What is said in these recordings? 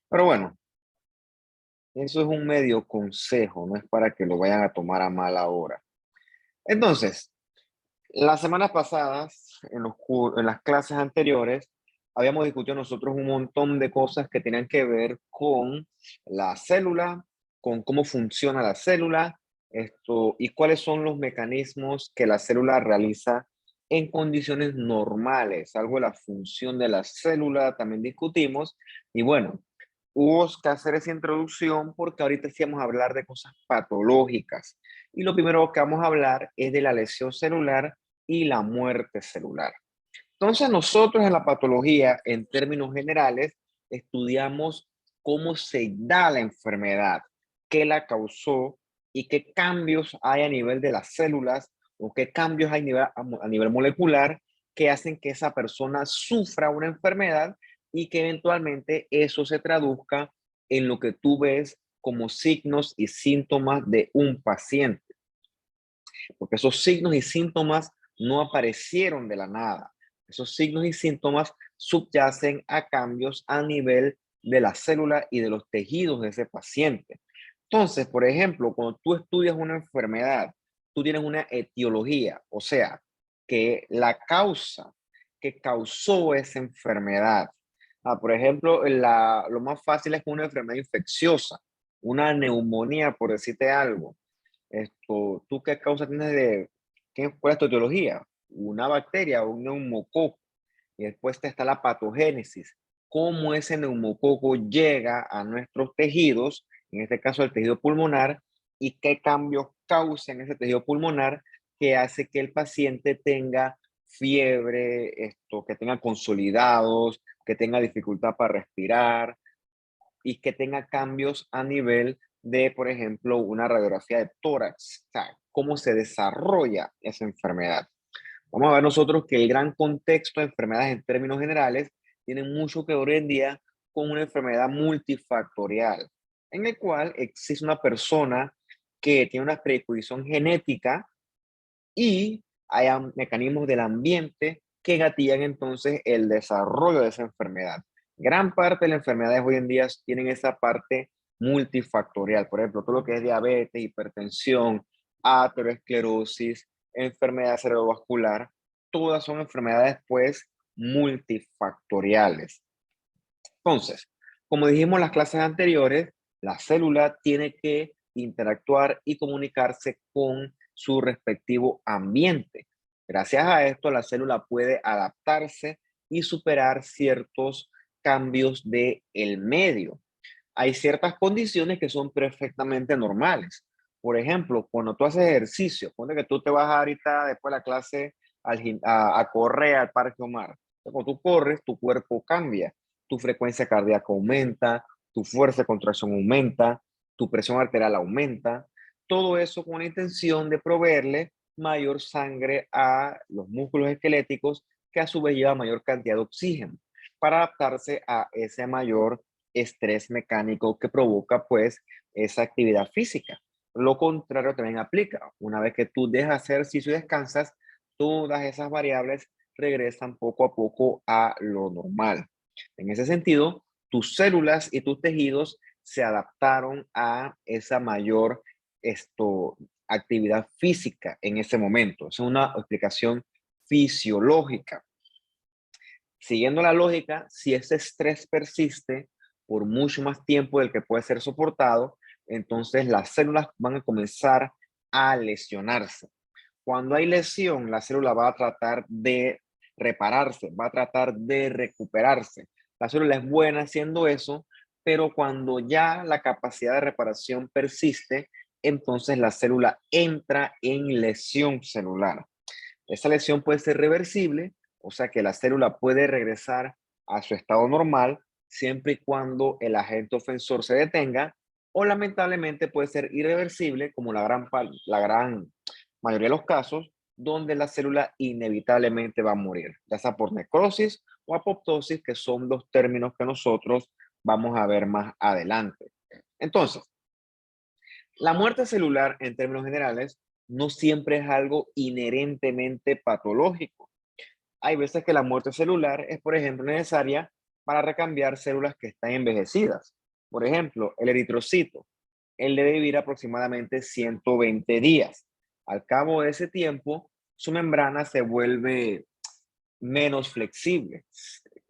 Pero bueno, eso es un medio consejo, no es para que lo vayan a tomar a mala hora. Entonces, las semanas pasadas, en las clases anteriores, habíamos discutido nosotros un montón de cosas que tenían que ver con la célula, con cómo funciona la célula, y cuáles son los mecanismos que la célula realiza en condiciones normales, algo de la función de la célula también discutimos. Y bueno, hubo que hacer esa introducción porque ahorita sí vamos a hablar de cosas patológicas. Y lo primero que vamos a hablar es de la lesión celular y la muerte celular. Entonces, nosotros en la patología, en términos generales, estudiamos cómo se da la enfermedad, qué la causó y qué cambios hay a nivel de las células o qué cambios hay a nivel molecular que hacen que esa persona sufra una enfermedad y que eventualmente eso se traduzca en lo que tú ves como signos y síntomas de un paciente, porque esos signos y síntomas no aparecieron de la nada. Esos signos y síntomas subyacen a cambios a nivel de la célula y de los tejidos de ese paciente. Entonces, por ejemplo, cuando tú estudias una enfermedad, tú tienes una etiología, o sea, que la causa que causó esa enfermedad. Por ejemplo, lo más fácil es una enfermedad infecciosa, una neumonía, por decirte algo. ¿Tú qué causa tienes cuál es tu etiología? Una bacteria o un neumococo. Y después está la patogénesis. Cómo ese neumococo llega a nuestros tejidos, en este caso el tejido pulmonar, y qué cambios causa en ese tejido pulmonar que hace que el paciente tenga fiebre, que tenga consolidados, que tenga dificultad para respirar, y que tenga cambios a nivel de, por ejemplo, una radiografía de tórax, o sea, cómo se desarrolla esa enfermedad. Vamos a ver nosotros que el gran contexto de enfermedades en términos generales tiene mucho que ver hoy en día con una enfermedad multifactorial, en el cual existe una persona que tiene una predisposición genética y hay mecanismos del ambiente que gatillan entonces el desarrollo de esa enfermedad. Gran parte de las enfermedades hoy en día tienen esa parte multifactorial. Por ejemplo, todo lo que es diabetes, hipertensión, aterosclerosis, enfermedad cerebrovascular, todas son enfermedades pues multifactoriales. Entonces, como dijimos en las clases anteriores, la célula tiene que interactuar y comunicarse con su respectivo ambiente. Gracias a esto, la célula puede adaptarse y superar ciertos cambios del medio. Hay ciertas condiciones que son perfectamente normales. Por ejemplo, cuando tú haces ejercicio, ponte que tú te vas ahorita después de la clase a correr al Parque Omar. Cuando tú corres, tu cuerpo cambia, tu frecuencia cardíaca aumenta, tu fuerza de contracción aumenta, tu presión arterial aumenta. Todo eso con la intención de proveerle mayor sangre a los músculos esqueléticos, que a su vez lleva mayor cantidad de oxígeno para adaptarse a ese mayor estrés mecánico que provoca pues esa actividad física. Lo contrario también aplica. Una vez que tú dejas hacer ejercicio y descansas, todas esas variables regresan poco a poco a lo normal. En ese sentido, tus células y tus tejidos se adaptaron a esa mayor esto, actividad física en ese momento. Es una explicación fisiológica. Siguiendo la lógica, si ese estrés persiste por mucho más tiempo del que puede ser soportado, entonces las células van a comenzar a lesionarse. Cuando hay lesión, la célula va a tratar de repararse, va a tratar de recuperarse. La célula es buena haciendo eso, pero cuando ya la capacidad de reparación persiste, entonces la célula entra en lesión celular. Esa lesión puede ser reversible, o sea que la célula puede regresar a su estado normal siempre y cuando el agente ofensor se detenga, o lamentablemente puede ser irreversible, como la gran mayoría de los casos, donde la célula inevitablemente va a morir, ya sea por necrosis o apoptosis, que son dos términos que nosotros vamos a ver más adelante. Entonces, la muerte celular, en términos generales, no siempre es algo inherentemente patológico. Hay veces que la muerte celular es, por ejemplo, necesaria para recambiar células que están envejecidas. Por ejemplo, el eritrocito, él debe vivir aproximadamente 120 días. Al cabo de ese tiempo, su membrana se vuelve menos flexible,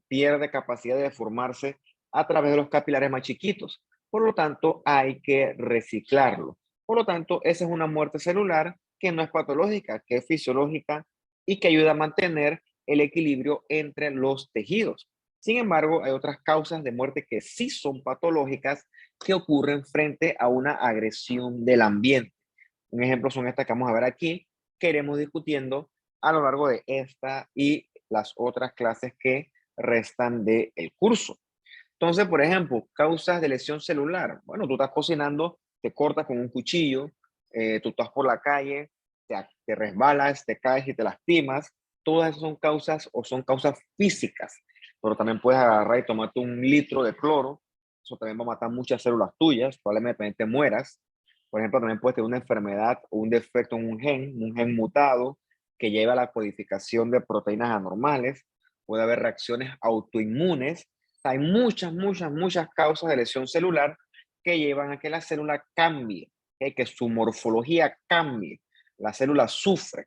pierde capacidad de formarse a través de los capilares más chiquitos. Por lo tanto, hay que reciclarlo. Por lo tanto, esa es una muerte celular que no es patológica, que es fisiológica y que ayuda a mantener el equilibrio entre los tejidos. Sin embargo, hay otras causas de muerte que sí son patológicas que ocurren frente a una agresión del ambiente. Un ejemplo son estas que vamos a ver aquí, que iremos discutiendo a lo largo de esta y las otras clases que restan del curso. Entonces, por ejemplo, causas de lesión celular. Bueno, tú estás cocinando, te cortas con un cuchillo, tú estás por la calle, te resbalas, te caes y te lastimas. Todas esas son causas o son causas físicas, pero también puedes agarrar y tomarte un litro de cloro. Eso también va a matar muchas células tuyas, probablemente te mueras. Por ejemplo, también puedes tener una enfermedad o un defecto en un gen mutado que lleva a la codificación de proteínas anormales. Puede haber reacciones autoinmunes. Hay muchas causas de lesión celular que llevan a que la célula cambie, que su morfología cambie. La célula sufre.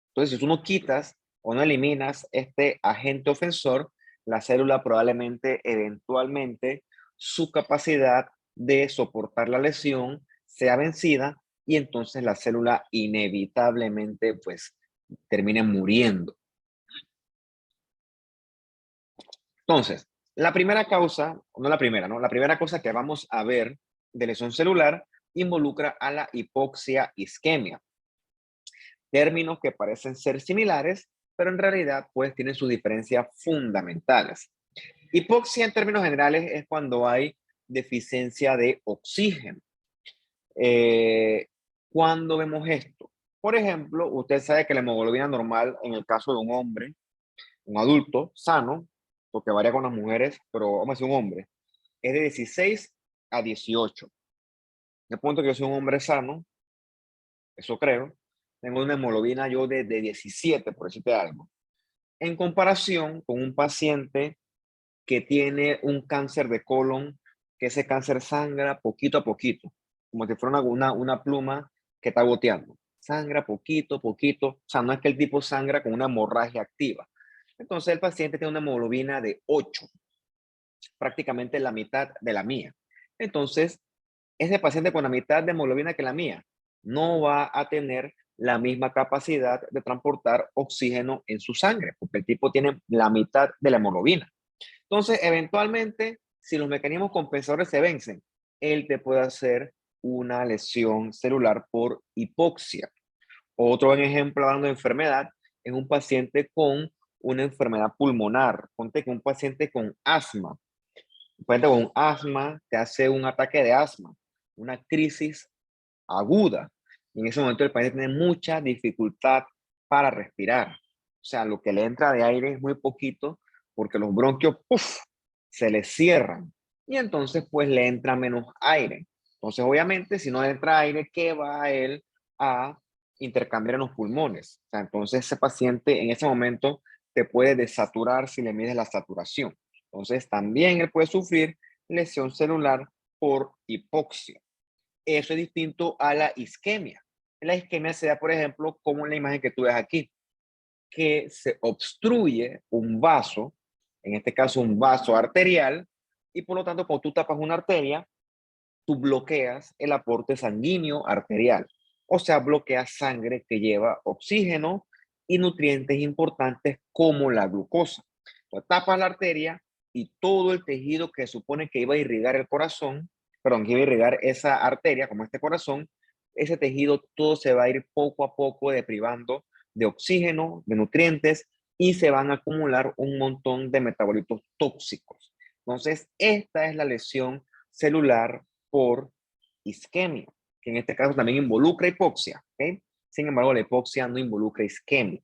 Entonces, si tú no quitas o no eliminas este agente ofensor, la célula probablemente, eventualmente, su capacidad de soportar la lesión sea vencida y entonces la célula inevitablemente pues termine muriendo. Entonces, la primera causa, no la primera, ¿no? La primera cosa que vamos a ver de lesión celular involucra a la hipoxia isquemia. Términos que parecen ser similares, pero en realidad pues tienen sus diferencias fundamentales. Hipoxia en términos generales es cuando hay deficiencia de oxígeno. ¿Cuándo vemos esto? Por ejemplo, usted sabe que la hemoglobina normal en el caso de un hombre, un adulto sano, porque varía con las mujeres, pero vamos a decir un hombre, es de 16 a 18. De punto que yo soy un hombre sano, eso creo, tengo una hemoglobina yo de 17, por decirte algo. En comparación con un paciente que tiene un cáncer de colon, que ese cáncer sangra poquito a poquito, como si fuera una pluma que está goteando. Sangra poquito, poquito. O sea, no es que el tipo sangra con una hemorragia activa. Entonces el paciente tiene una hemoglobina de 8, prácticamente la mitad de la mía. Entonces, ese paciente con la mitad de hemoglobina que la mía no va a tener la misma capacidad de transportar oxígeno en su sangre, porque el tipo tiene la mitad de la hemoglobina. Entonces, eventualmente, si los mecanismos compensadores se vencen, él te puede hacer una lesión celular por hipoxia. Otro buen ejemplo, hablando de enfermedad, es un paciente con una enfermedad pulmonar. Ponte que un paciente con asma, con asma te hace un ataque de asma, una crisis aguda. Y en ese momento el paciente tiene mucha dificultad para respirar. O sea, lo que le entra de aire es muy poquito porque los bronquios, ¡puf!, se le cierran. Y entonces, pues, le entra menos aire. Entonces, obviamente, si no le entra aire, ¿qué va a él a intercambiar en los pulmones? O sea, entonces, ese paciente en ese momento te puede desaturar si le mides la saturación. Entonces, también él puede sufrir lesión celular por hipoxia. Eso es distinto a la isquemia. La isquemia se da, por ejemplo, como en la imagen que tú ves aquí, que se obstruye un vaso, en este caso un vaso arterial, y por lo tanto, cuando tú tapas una arteria, tú bloqueas el aporte sanguíneo arterial. O sea, bloqueas sangre que lleva oxígeno y nutrientes importantes como la glucosa. Entonces, tapas la arteria y todo el tejido que supone que iba a irrigar el corazón, perdón, que iba a irrigar esa arteria, como este corazón, ese tejido todo se va a ir poco a poco deprivando de oxígeno, de nutrientes, y se van a acumular un montón de metabolitos tóxicos. Entonces, esta es la lesión celular por isquemia, que en este caso también involucra hipoxia. ¿Okay? Sin embargo, la hipoxia no involucra isquemia.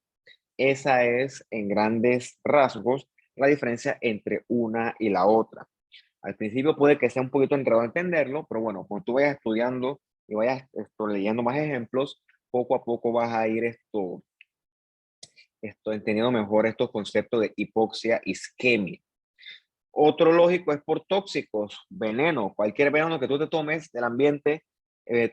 Esa es, en grandes rasgos, la diferencia entre una y la otra. Al principio puede que sea un poquito enredado entenderlo, pero bueno, cuando tú vayas estudiando y vayas leyendo más ejemplos, poco a poco vas a ir entendiendo mejor estos conceptos de hipoxia, isquemia. Otro lógico es por tóxicos, veneno. Cualquier veneno que tú te tomes del ambiente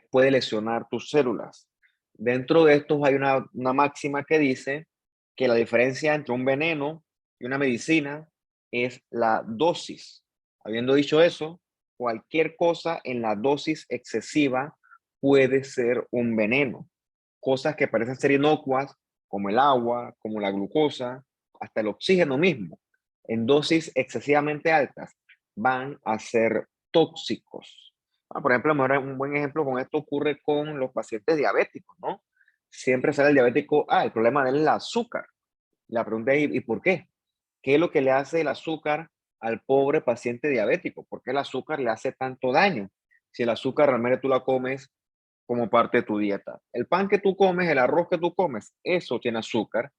puede lesionar tus células. Dentro de estos hay una máxima que dice que la diferencia entre un veneno y una medicina es la dosis. Habiendo dicho eso, cualquier cosa en la dosis excesiva puede ser un veneno. Cosas que parecen ser inocuas, como el agua, como la glucosa, hasta el oxígeno mismo, en dosis excesivamente altas, van a ser tóxicos. Por ejemplo, un buen ejemplo con esto ocurre con los pacientes diabéticos, ¿no? Siempre sale el diabético, el problema de él es el azúcar. La pregunta es, ¿y por qué? ¿Qué es lo que le hace el azúcar al pobre paciente diabético? ¿Por qué el azúcar le hace tanto daño? Si el azúcar realmente tú la comes como parte de tu dieta. El pan que tú comes, el arroz que tú comes, eso tiene azúcar.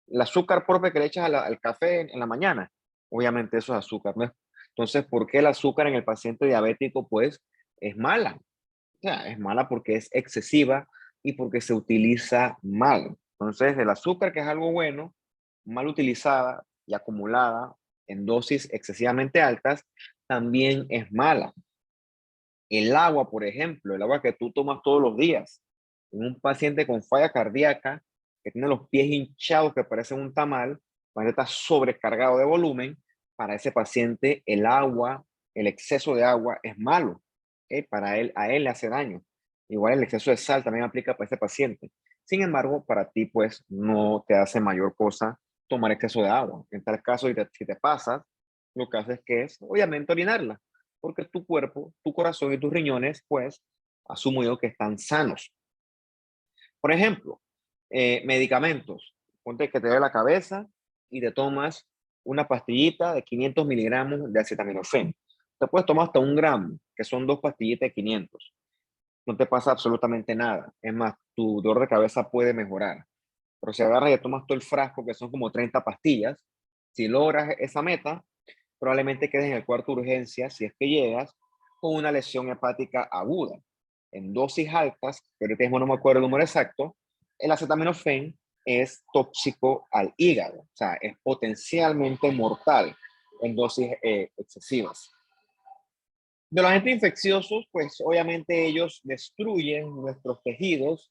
El azúcar propio que le echas al café en la mañana, obviamente eso es azúcar, ¿no? Entonces, ¿por qué el azúcar en el paciente diabético? Pues es mala. O sea, es mala porque es excesiva y porque se utiliza mal. Entonces, el azúcar, que es algo bueno, mal utilizada y acumulada en dosis excesivamente altas, también es mala. El agua, por ejemplo, el agua que tú tomas todos los días, en un paciente con falla cardíaca, que tiene los pies hinchados que parecen un tamal, cuando está sobrecargado de volumen, para ese paciente el agua, el exceso de agua es malo, ¿ok? Para él, a él le hace daño. Igual el exceso de sal también aplica para ese paciente. Sin embargo, para ti, pues, no te hace mayor cosa tomar exceso de agua. En tal caso, si te pasas, lo que haces que es, obviamente, orinarla porque tu cuerpo, tu corazón y tus riñones, pues, asumo yo que están sanos. Por ejemplo, medicamentos. Ponte que te duele la cabeza y te tomas una pastillita de 500 miligramos de acetaminofén. Te puedes tomar hasta 1 gramo, que son 2 pastillitas de 500. No te pasa absolutamente nada. Es más, tu dolor de cabeza puede mejorar. Pero si agarras y tomas todo el frasco, que son como 30 pastillas, si logras esa meta, probablemente quedes en el cuarto de urgencia si es que llegas con una lesión hepática aguda. En dosis altas, pero ahorita mismo no me acuerdo el número exacto, el acetaminofén es tóxico al hígado, o sea, es potencialmente mortal en dosis excesivas. De los agentes infecciosos, pues obviamente ellos destruyen nuestros tejidos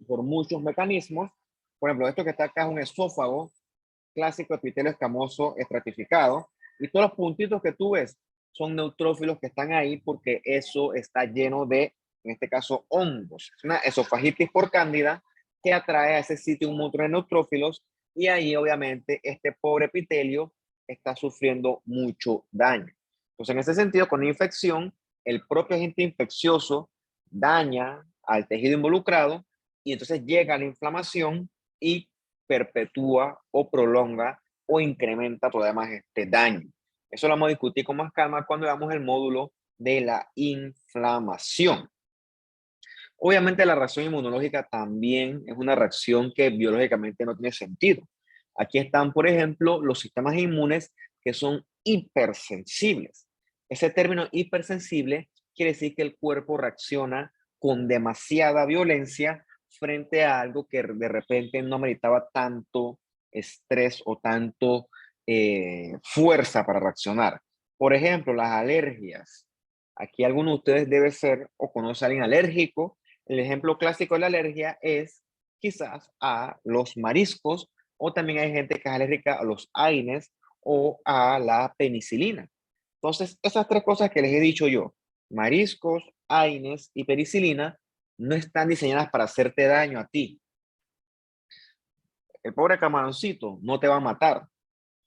por muchos mecanismos. Por ejemplo, esto que está acá es un esófago clásico epitelio escamoso estratificado, y todos los puntitos que tú ves son neutrófilos que están ahí porque eso está lleno de, en este caso, hongos. Es una esofagitis por cándida que atrae a ese sitio un montón de neutrófilos y ahí obviamente este pobre epitelio está sufriendo mucho daño. Entonces, en ese sentido, con infección, el propio agente infeccioso daña al tejido involucrado y entonces llega la inflamación y perpetúa o prolonga o incrementa todavía más este daño. Eso lo vamos a discutir con más calma cuando veamos el módulo de la inflamación. Obviamente la reacción inmunológica también es una reacción que biológicamente no tiene sentido. Aquí están, por ejemplo, los sistemas inmunes que son hipersensibles. Ese término hipersensible quiere decir que el cuerpo reacciona con demasiada violencia frente a algo que de repente no meritaba tanto estrés o tanto fuerza para reaccionar. Por ejemplo, las alergias. Aquí alguno de ustedes debe ser o conoce a alguien alérgico. El ejemplo clásico de la alergia es quizás a los mariscos o también hay gente que es alérgica a los AINES o a la penicilina. Entonces, esas tres cosas que les he dicho yo, mariscos, AINES y penicilina, no están diseñadas para hacerte daño a ti. El pobre camaroncito no te va a matar,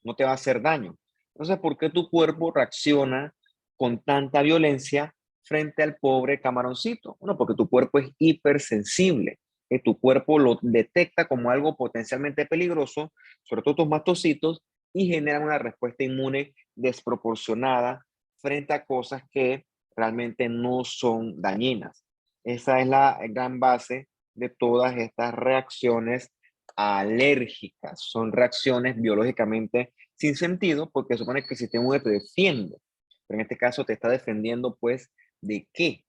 no te va a hacer daño. Entonces, ¿por qué tu cuerpo reacciona con tanta violencia frente al pobre camaroncito? Bueno, porque tu cuerpo es hipersensible, que tu cuerpo lo detecta como algo potencialmente peligroso, sobre todo tus mastocitos, y generan una respuesta inmune desproporcionada frente a cosas que realmente no son dañinas. Esa es la gran base de todas estas reacciones alérgicas. Son reacciones biológicamente sin sentido porque supone que el sistema inmune te defiende. Pero en este caso te está defendiendo, pues, ¿de qué?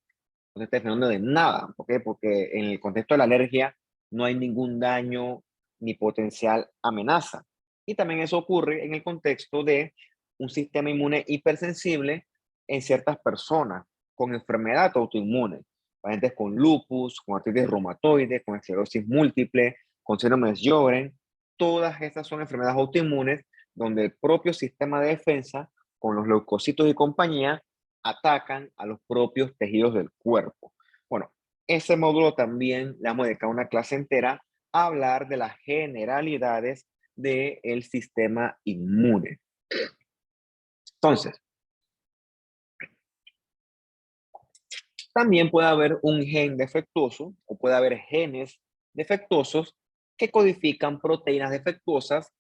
No te está defendiendo de nada. ¿Por qué? Porque en el contexto de la alergia no hay ningún daño ni potencial amenaza. Y también eso ocurre en el contexto de un sistema inmune hipersensible en ciertas personas con enfermedad autoinmune, pacientes con lupus, con artritis reumatoide, con esclerosis múltiple, con síndrome de Sjögren. Todas estas son enfermedades autoinmunes donde el propio sistema de defensa, con los leucocitos y compañía, atacan a los propios tejidos del cuerpo. Bueno, ese módulo también le vamos a dedicar una clase entera a hablar de las generalidades del sistema inmune. Entonces, también puede haber un gen defectuoso o puede haber genes defectuosos que codifican proteínas defectuosas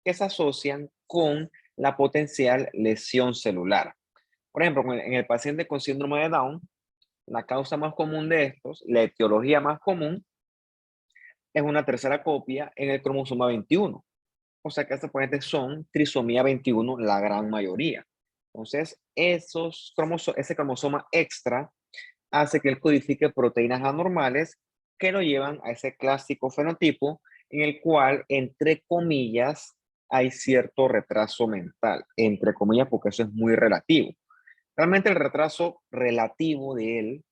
que se asocian con la potencial lesión celular. Por ejemplo, en el paciente con síndrome de Down, la causa más común de estos, la etiología más común, es una tercera copia en el cromosoma 21. O sea que estos pacientes son trisomía 21 la gran mayoría. Entonces, ese cromosoma extra hace que él codifique proteínas anormales que lo llevan a ese clásico fenotipo en el cual, entre comillas, hay cierto retraso mental. Entre comillas, porque eso es muy relativo. Realmente el retraso relativo de él,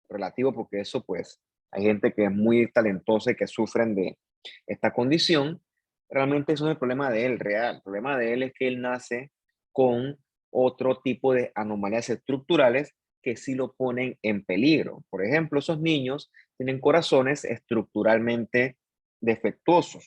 relativo porque eso pues hay gente que es muy talentosa y que sufren de esta condición, realmente eso es el problema de él real. El problema de él es que él nace con otro tipo de anomalías estructurales que sí lo ponen en peligro. Por ejemplo, esos niños tienen corazones estructuralmente defectuosos,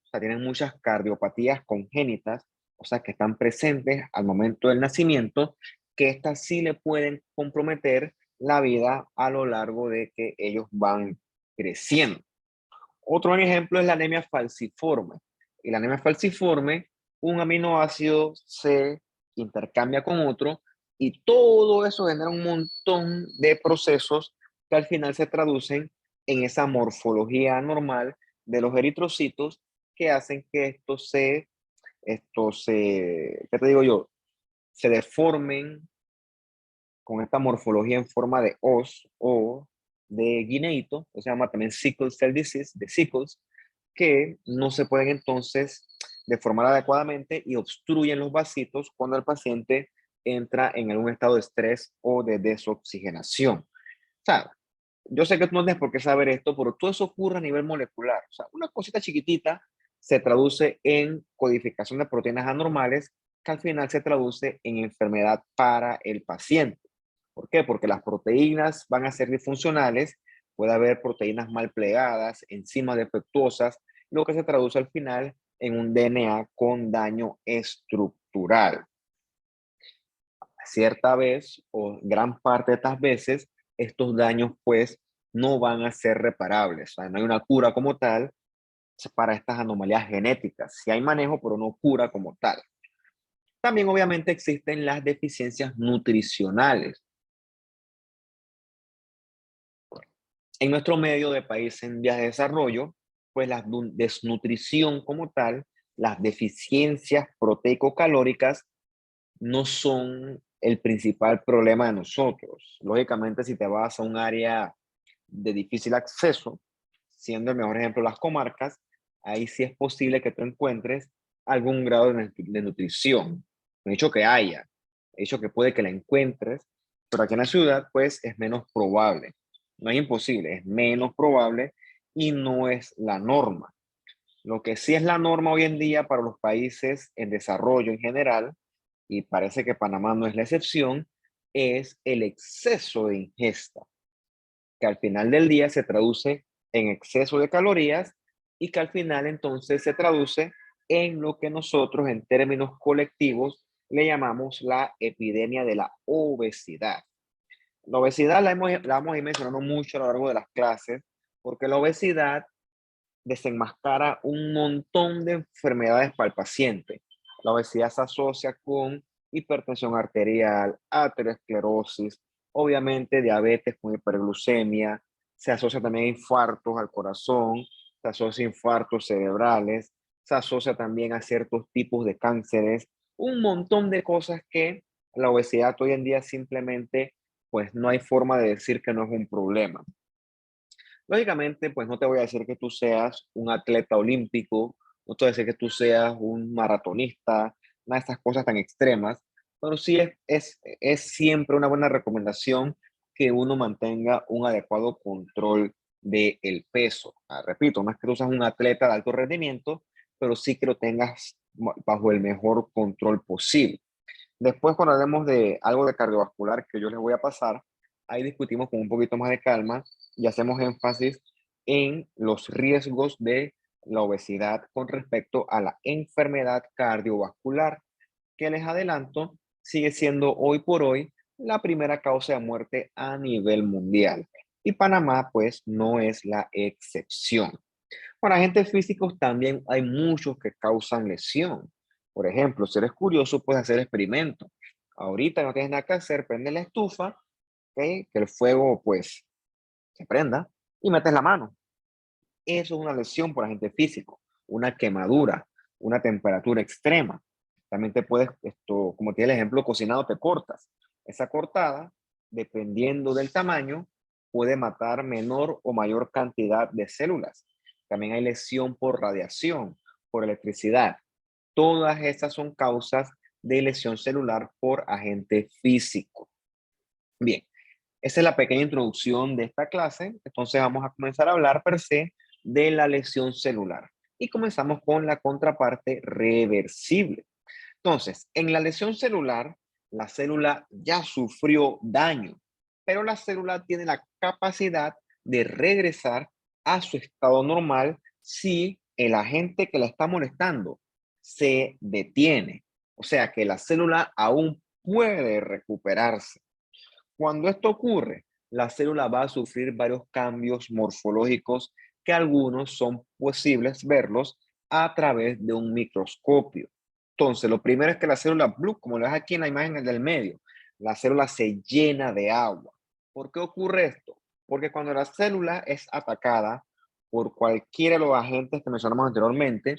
o sea, tienen muchas cardiopatías congénitas, o sea, que están presentes al momento del nacimiento, que estas sí le pueden comprometer la vida a lo largo de que ellos van creciendo. Otro ejemplo es la anemia falciforme. Y la anemia falciforme, un aminoácido se intercambia con otro y todo eso genera un montón de procesos que al final se traducen en esa morfología anormal de los eritrocitos que hacen que ¿qué te digo yo? Se deformen con esta morfología en forma de hoz o de guineíto, que se llama también sickle cell disease, de sickles, que no se pueden entonces deformar adecuadamente y obstruyen los vasitos cuando el paciente entra en algún estado de estrés o de desoxigenación. O sea, yo sé que tú no tienes por qué saber esto, pero todo eso ocurre a nivel molecular. O sea, una cosita chiquitita se traduce en codificación de proteínas anormales que al final se traduce en enfermedad para el paciente. ¿Por qué? Porque las proteínas van a ser disfuncionales, puede haber proteínas mal plegadas, enzimas defectuosas, lo que se traduce al final en un DNA con daño estructural. Cierta vez o gran parte de estas veces, estos daños pues no van a ser reparables. O sea, no hay una cura como tal para estas anomalías genéticas. Sí hay manejo, pero no cura como tal. También obviamente existen las deficiencias nutricionales. En nuestro medio de país en vías de desarrollo, pues la desnutrición como tal, las deficiencias proteico-calóricas no son el principal problema de nosotros. Lógicamente, si te vas a un área de difícil acceso, siendo el mejor ejemplo las comarcas, ahí sí es posible que tú encuentres algún grado de nutrición. No he dicho que haya, he dicho que puede que la encuentres, pero aquí en la ciudad, pues es menos probable. No es imposible, es menos probable y no es la norma. Lo que sí es la norma hoy en día para los países en desarrollo en general, y parece que Panamá no es la excepción, es el exceso de ingesta, que al final del día se traduce en exceso de calorías y que al final entonces se traduce en lo que nosotros en términos colectivos le llamamos la epidemia de la obesidad. La obesidad la vamos a ir mencionando mucho a lo largo de las clases, porque la obesidad desenmascara un montón de enfermedades para el paciente. La obesidad se asocia con hipertensión arterial, aterosclerosis, obviamente diabetes con hiperglucemia, se asocia también a infartos al corazón, se asocia a infartos cerebrales, se asocia también a ciertos tipos de cánceres, un montón de cosas que la obesidad hoy en día simplemente, pues no hay forma de decir que no es un problema. Lógicamente, pues no te voy a decir que tú seas un atleta olímpico, no te voy a decir que tú seas un maratonista, una de estas cosas tan extremas, pero sí es siempre una buena recomendación que uno mantenga un adecuado control del peso. Repito, no es que tú seas un atleta de alto rendimiento, pero sí que lo tengas bajo el mejor control posible. Después, cuando hablemos de algo de cardiovascular que yo les voy a pasar, ahí discutimos con un poquito más de calma y hacemos énfasis en los riesgos de la obesidad con respecto a la enfermedad cardiovascular, que les adelanto, sigue siendo hoy por hoy la primera causa de muerte a nivel mundial. Y Panamá, pues, no es la excepción. Para agentes físicos también hay muchos que causan lesión. Por ejemplo, si eres curioso, puedes hacer experimento. Ahorita no tienes nada que hacer, prende la estufa, ¿ok? Que el fuego pues se prenda y metes la mano. Eso es una lesión por agente físico, una quemadura, una temperatura extrema. También te puedes, como tiene el ejemplo, cocinado, te cortas. Esa cortada, dependiendo del tamaño, puede matar menor o mayor cantidad de células. También hay lesión por radiación, por electricidad. Todas estas son causas de lesión celular por agente físico. Bien, esa es la pequeña introducción de esta clase. Entonces vamos a comenzar a hablar per se de la lesión celular. Y comenzamos con la contraparte reversible. Entonces, en la lesión celular, la célula ya sufrió daño, pero la célula tiene la capacidad de regresar a su estado normal si el agente que la está molestando se detiene. O sea que la célula aún puede recuperarse. Cuando esto ocurre, la célula va a sufrir varios cambios morfológicos que algunos son posibles verlos a través de un microscopio. Entonces, lo primero es que la célula blue, como lo ves aquí en la imagen del medio, la célula se llena de agua. ¿Por qué ocurre esto? Porque cuando la célula es atacada por cualquiera de los agentes que mencionamos anteriormente,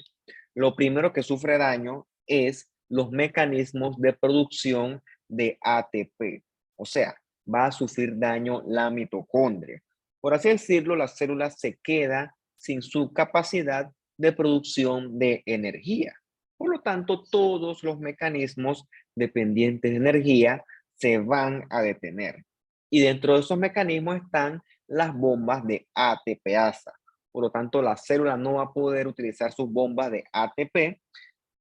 lo primero que sufre daño es los mecanismos de producción de ATP. O sea, va a sufrir daño la mitocondria. Por así decirlo, la célula se queda sin su capacidad de producción de energía. Por lo tanto, todos los mecanismos dependientes de energía se van a detener. Y dentro de esos mecanismos están las bombas de ATPasa. Por lo tanto, la célula no va a poder utilizar sus bombas de ATP,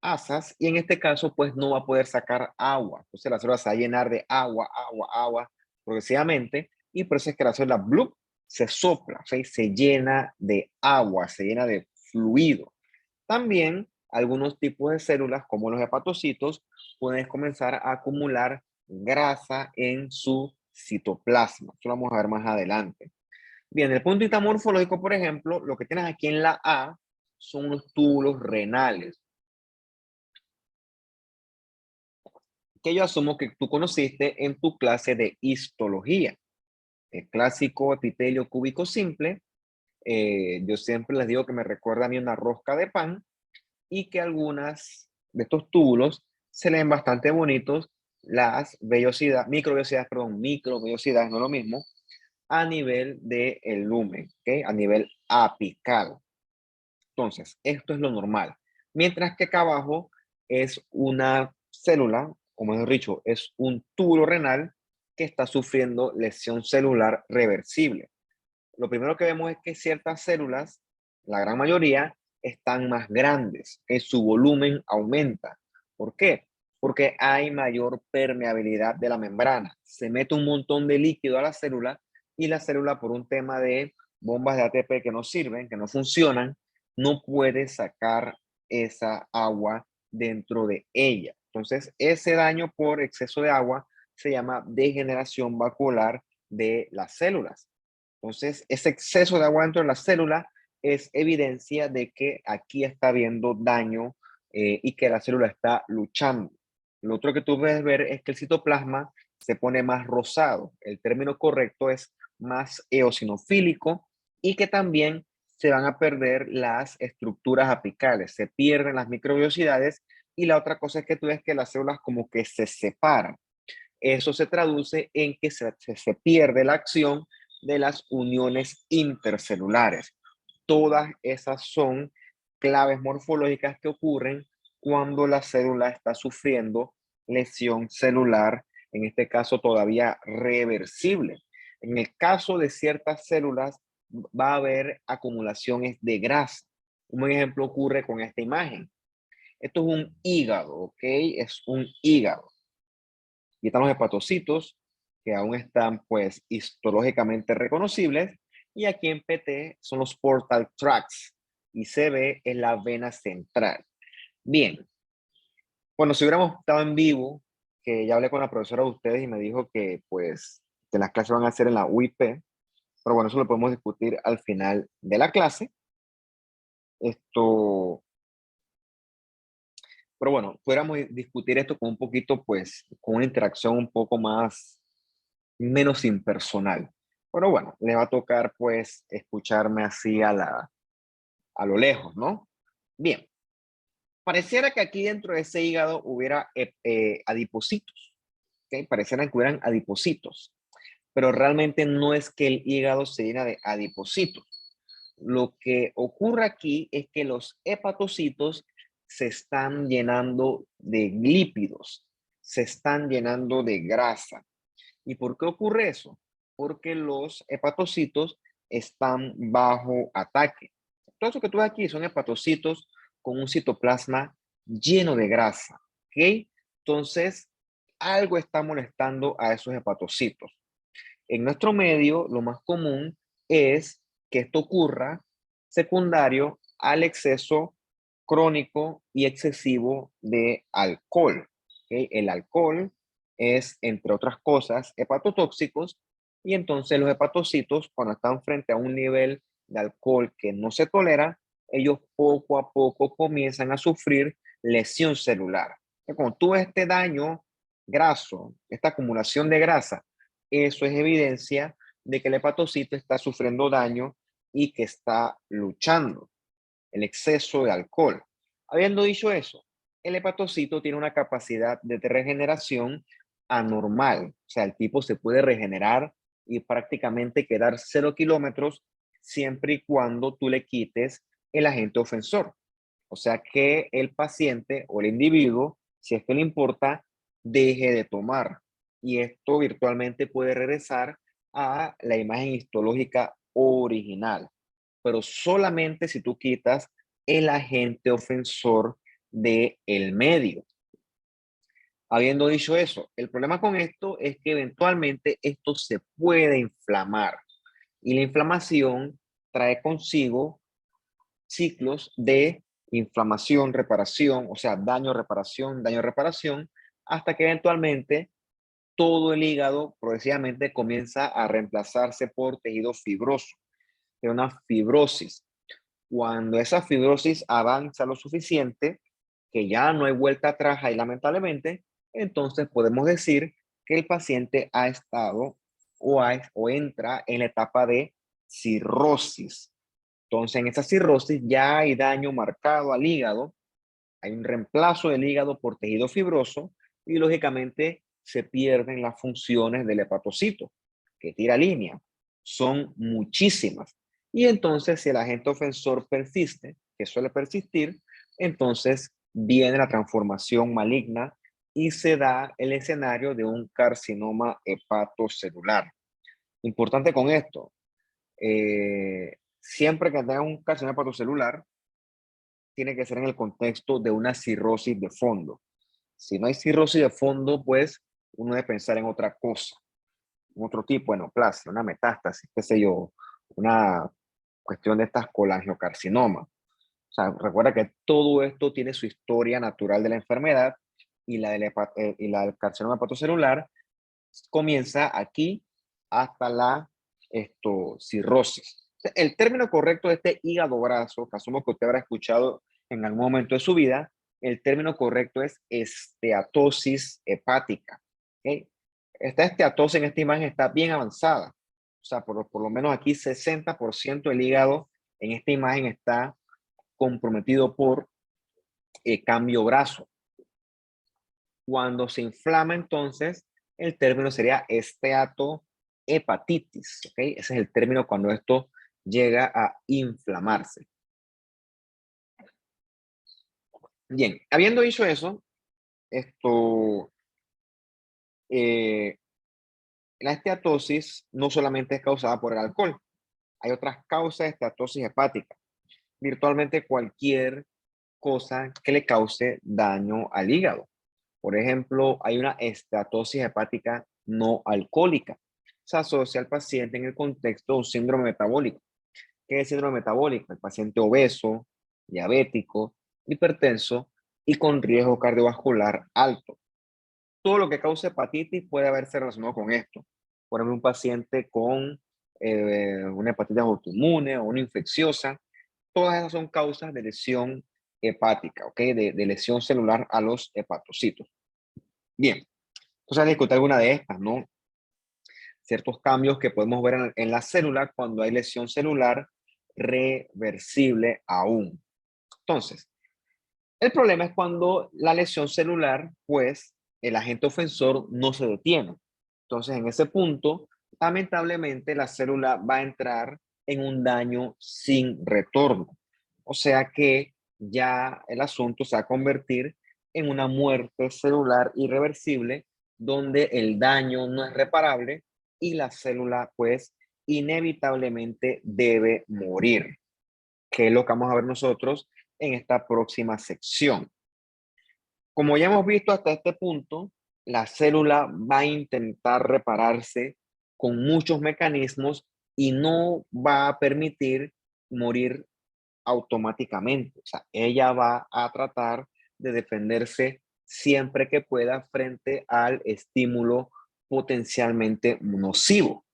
asas, y en este caso, pues no va a poder sacar agua. Entonces, la célula se va a llenar de agua, agua, agua, progresivamente, y por eso es que la célula blue se sopla, ¿sí? Se llena de agua, se llena de fluido. También algunos tipos de células, como los hepatocitos, pueden comenzar a acumular grasa en su citoplasma. Eso lo vamos a ver más adelante. Bien, el punto de vista morfológico, por ejemplo, lo que tienes aquí en la A son unos túbulos renales, que yo asumo que tú conociste en tu clase de histología. El clásico epitelio cúbico simple, yo siempre les digo que me recuerda a mí una rosca de pan y que algunas de estos túbulos se leen bastante bonitos, las vellosidades, microvellosidades, no es lo mismo, a nivel del lumen, ¿ok? A nivel apical. Entonces, esto es lo normal. Mientras que acá abajo es una célula, o mejor dicho, es un túbulo renal que está sufriendo lesión celular reversible. Lo primero que vemos es que ciertas células, la gran mayoría, están más grandes, que su volumen aumenta. ¿Por qué? Porque hay mayor permeabilidad de la membrana. Se mete un montón de líquido a la célula y la célula, por un tema de bombas de ATP que no sirven, que no funcionan, no puede sacar esa agua dentro de ella. Entonces, ese daño por exceso de agua se llama degeneración vascular de las células. Entonces, ese exceso de agua dentro de la célula es evidencia de que aquí está habiendo daño y que la célula está luchando. Lo otro que tú puedes ver es que el citoplasma se pone más rosado. El término correcto es más eosinofílico y que también se van a perder las estructuras apicales, se pierden las microvellosidades y la otra cosa es que tú ves que las células como que se separan. Eso se traduce en que se pierde la acción de las uniones intercelulares. Todas esas son claves morfológicas que ocurren cuando la célula está sufriendo lesión celular, en este caso todavía reversible. En el caso de ciertas células va a haber acumulaciones de grasa. Un ejemplo ocurre con esta imagen. Esto es un hígado, ¿ok? Es un hígado. Y están los hepatocitos, que aún están pues histológicamente reconocibles. Y aquí en PT son los portal tracts. Y CB es la vena central. Bien. Bueno, si hubiéramos estado en vivo, que ya hablé con la profesora de ustedes y me dijo que pues que las clases van a ser en la UIP, pero bueno, eso lo podemos discutir al final de la clase. Esto, pero bueno, pudiéramos discutir esto con un poquito, pues, con una interacción un poco más, menos impersonal. Pero bueno, le va a tocar, pues, escucharme así a lo lejos, ¿no? Bien, pareciera que aquí dentro de ese hígado hubiera adipocitos, ¿ok? Parecieran que hubieran adipocitos, pero realmente no es que el hígado se llena de adipocitos. Lo que ocurre aquí es que los hepatocitos se están llenando de lípidos, se están llenando de grasa. ¿Y por qué ocurre eso? Porque los hepatocitos están bajo ataque. Todo eso que tú ves aquí son hepatocitos con un citoplasma lleno de grasa. ¿Ok? Entonces, algo está molestando a esos hepatocitos. En nuestro medio, lo más común es que esto ocurra secundario al exceso crónico y excesivo de alcohol. ¿Okay? El alcohol es, entre otras cosas, hepatotóxicos y entonces los hepatocitos, cuando están frente a un nivel de alcohol que no se tolera, ellos poco a poco comienzan a sufrir lesión celular. Cuando tú ves este daño graso, esta acumulación de grasa, eso es evidencia de que el hepatocito está sufriendo daño y que está luchando. El exceso de alcohol. Habiendo dicho eso, el hepatocito tiene una capacidad de regeneración anormal. O sea, el tipo se puede regenerar y prácticamente quedar 0 kilómetros siempre y cuando tú le quites el agente ofensor. O sea, que el paciente o el individuo, si es que le importa, deje de tomar. Y esto virtualmente puede regresar a la imagen histológica original, pero solamente si tú quitas el agente ofensor del medio. Habiendo dicho eso, el problema con esto es que eventualmente esto se puede inflamar y la inflamación trae consigo ciclos de inflamación, reparación, o sea, daño, reparación, hasta que eventualmente todo el hígado progresivamente comienza a reemplazarse por tejido fibroso, de una fibrosis. Cuando esa fibrosis avanza lo suficiente, que ya no hay vuelta atrás ahí lamentablemente, entonces podemos decir que el paciente ha estado o entra en la etapa de cirrosis. Entonces, en esa cirrosis ya hay daño marcado al hígado, hay un reemplazo del hígado por tejido fibroso y lógicamente se pierden las funciones del hepatocito, que tira línea. Son muchísimas. Y entonces, si el agente ofensor persiste, que suele persistir, entonces viene la transformación maligna y se da el escenario de un carcinoma hepatocelular. Importante con esto, siempre que tenga un carcinoma hepatocelular, tiene que ser en el contexto de una cirrosis de fondo. Si no hay cirrosis de fondo, pues uno debe pensar en otra cosa, en otro tipo de neoplasia, una metástasis, qué sé yo, una cuestión de estas colangiocarcinoma. O sea, recuerda que todo esto tiene su historia natural de la enfermedad y la del carcinoma hepatocelular comienza aquí hasta la cirrosis. El término correcto de este hígado graso, que asumo que usted habrá escuchado en algún momento de su vida, el término correcto es esteatosis hepática. ¿Okay? Esta esteatosis en esta imagen está bien avanzada. O sea, por lo menos aquí 60% del hígado en esta imagen está comprometido por cambio graso. Cuando se inflama, entonces, el término sería esteatohepatitis. ¿Ok? Ese es el término cuando esto llega a inflamarse. Bien, habiendo dicho eso, esto, eh, la esteatosis no solamente es causada por el alcohol, hay otras causas de esteatosis hepática. Virtualmente cualquier cosa que le cause daño al hígado. Por ejemplo, hay una esteatosis hepática no alcohólica. Se asocia al paciente en el contexto de un síndrome metabólico. ¿Qué es síndrome metabólico? El paciente obeso, diabético, hipertenso y con riesgo cardiovascular alto. Todo lo que cause hepatitis puede haberse relacionado con esto. Por ejemplo, un paciente con una hepatitis autoinmune o una infecciosa, todas esas son causas de lesión hepática, ¿ok? De lesión celular a los hepatocitos. Bien, entonces discutir alguna de estas, ¿no? Ciertos cambios que podemos ver en la célula cuando hay lesión celular reversible aún. Entonces, el problema es cuando la lesión celular, pues, el agente ofensor no se detiene. Entonces, en ese punto, lamentablemente, la célula va a entrar en un daño sin retorno. O sea que ya el asunto se va a convertir en una muerte celular irreversible, donde el daño no es reparable y la célula, pues, inevitablemente debe morir, que es lo que vamos a ver nosotros en esta próxima sección. Como ya hemos visto hasta este punto, la célula va a intentar repararse con muchos mecanismos y no va a permitir morir automáticamente. O sea, ella va a tratar de defenderse siempre que pueda frente al estímulo potencialmente nocivo.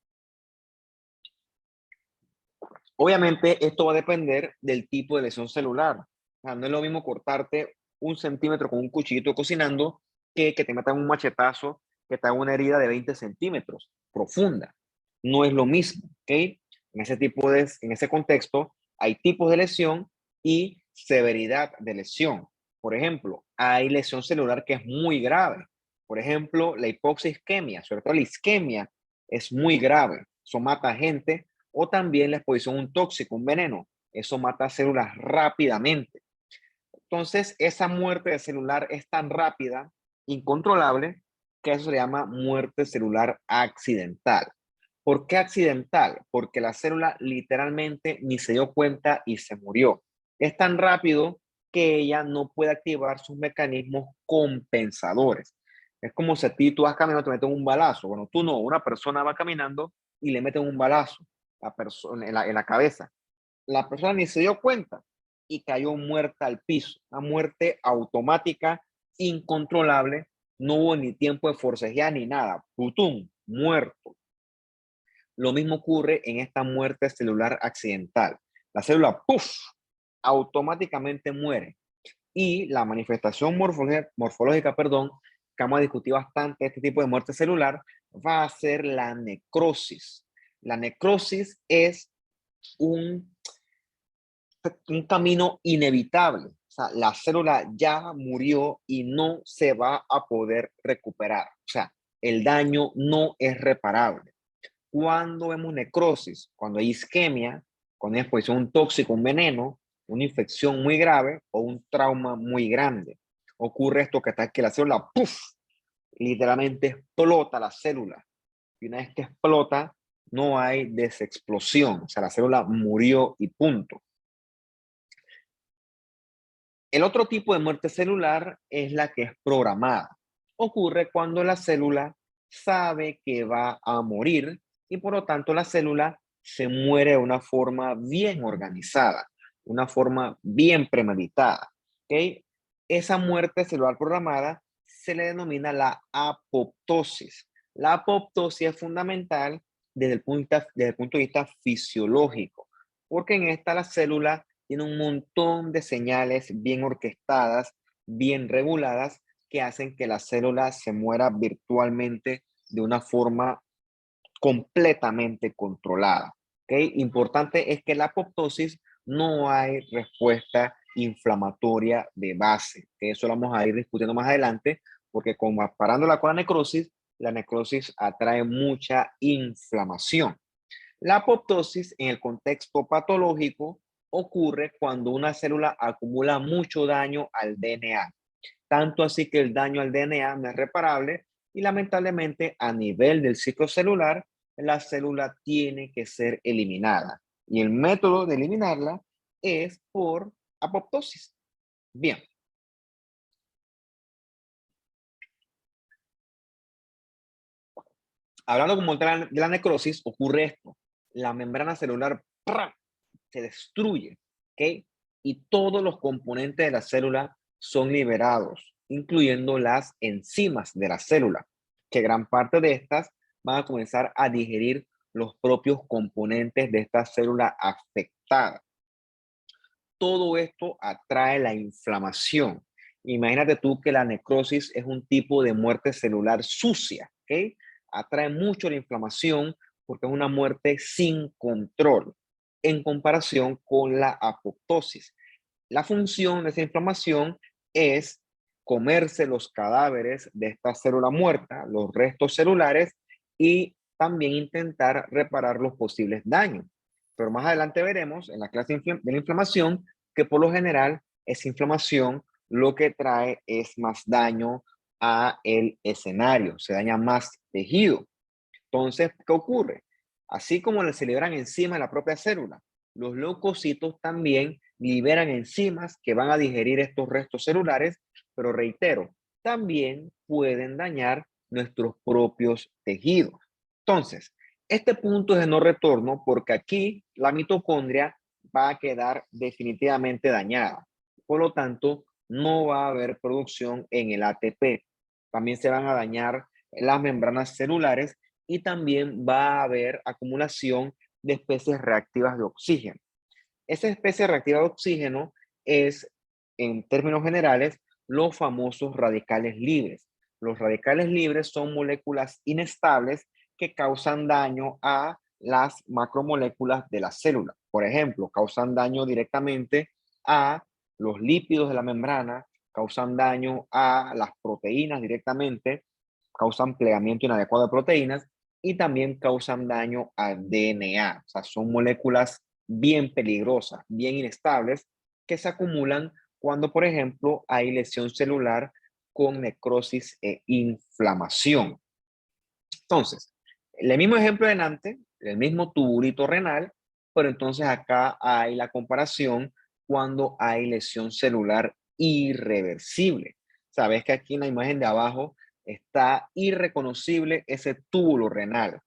Obviamente, esto va a depender del tipo de lesión celular. O sea, no es lo mismo cortarte 1 centímetro con un cuchillito cocinando que te metan un machetazo que te haga una herida de 20 centímetros profunda. No es lo mismo, ¿ok? En ese contexto, hay tipos de lesión y severidad de lesión. Por ejemplo, hay lesión celular que es muy grave. Por ejemplo, la hipoxisquemia, sobre todo la isquemia, es muy grave. Eso mata a gente, o también la exposición a un tóxico, un veneno. Eso mata células rápidamente. Entonces, esa muerte de celular es tan rápida, incontrolable, que eso se llama muerte celular accidental. ¿Por qué accidental? Porque la célula literalmente ni se dio cuenta y se murió. Es tan rápido que ella no puede activar sus mecanismos compensadores. Es como si a ti tú vas caminando, te meten un balazo. Bueno, tú no, una persona va caminando y le meten un balazo a persona, en la cabeza. La persona ni se dio cuenta y cayó muerta al piso. Una muerte automática, incontrolable. No hubo ni tiempo de forcejear ni nada. Putum, muerto. Lo mismo ocurre en esta muerte celular accidental. La célula, ¡puf!, automáticamente muere. Y la manifestación morfológica, perdón, que vamos a discutir bastante, este tipo de muerte celular, va a ser la necrosis. La necrosis es un camino inevitable. O sea, la célula ya murió y no se va a poder recuperar. O sea, el daño no es reparable. Cuando vemos necrosis, cuando hay isquemia, cuando hay exposición a un tóxico, un veneno, una infección muy grave o un trauma muy grande, ocurre esto que la célula, ¡puf!, literalmente explota la célula. Y una vez que explota, no hay desexplosión. O sea, la célula murió y punto. El otro tipo de muerte celular es la que es programada. Ocurre cuando la célula sabe que va a morir y por lo tanto la célula se muere de una forma bien organizada, una forma bien premeditada. ¿Ok? Esa muerte celular programada se le denomina la apoptosis. La apoptosis es fundamental desde el punto de vista fisiológico, porque en esta la célula tiene un montón de señales bien orquestadas, bien reguladas, que hacen que la célula se muera virtualmente de una forma completamente controlada. ¿Okay? Importante es que la apoptosis no hay respuesta inflamatoria de base, que eso lo vamos a ir discutiendo más adelante, porque comparándola con la necrosis atrae mucha inflamación. La apoptosis en el contexto patológico ocurre cuando una célula acumula mucho daño al DNA, tanto así que el daño al DNA no es reparable y lamentablemente a nivel del ciclo celular, la célula tiene que ser eliminada. Y el método de eliminarla es por apoptosis. Bien, hablando como tal de la necrosis, ocurre esto. La membrana celular ¡prá!, se destruye, ¿ok? Y todos los componentes de la célula son liberados, incluyendo las enzimas de la célula, que gran parte de estas van a comenzar a digerir los propios componentes de esta célula afectada. Todo esto atrae la inflamación. Imagínate tú que la necrosis es un tipo de muerte celular sucia, ¿ok? Atrae mucho la inflamación porque es una muerte sin control en comparación con la apoptosis. La función de esa inflamación es comerse los cadáveres de esta célula muerta, los restos celulares, y también intentar reparar los posibles daños. Pero más adelante veremos en la clase de la inflamación que por lo general esa inflamación lo que trae es más daño a el escenario, se daña más tejido. Entonces, ¿qué ocurre? Así como se liberan enzimas en la propia célula, los leucocitos también liberan enzimas que van a digerir estos restos celulares, pero reitero, también pueden dañar nuestros propios tejidos. Entonces, este punto es de no retorno porque aquí la mitocondria va a quedar definitivamente dañada. Por lo tanto, no va a haber producción en el ATP. También se van a dañar las membranas celulares y también va a haber acumulación de especies reactivas de oxígeno. Esa especie reactiva de oxígeno es, en términos generales, los famosos radicales libres. Los radicales libres son moléculas inestables que causan daño a las macromoléculas de la célula. Por ejemplo, causan daño directamente a los lípidos de la membrana, causan daño a las proteínas directamente, causan plegamiento inadecuado de proteínas y también causan daño al DNA. O sea, son moléculas bien peligrosas, bien inestables, que se acumulan cuando, por ejemplo, hay lesión celular con necrosis e inflamación. Entonces, el mismo ejemplo de delante, el mismo tubulito renal, pero entonces acá hay la comparación cuando hay lesión celular irreversible. Sabes que aquí en la imagen de abajo está irreconocible ese túbulo renal.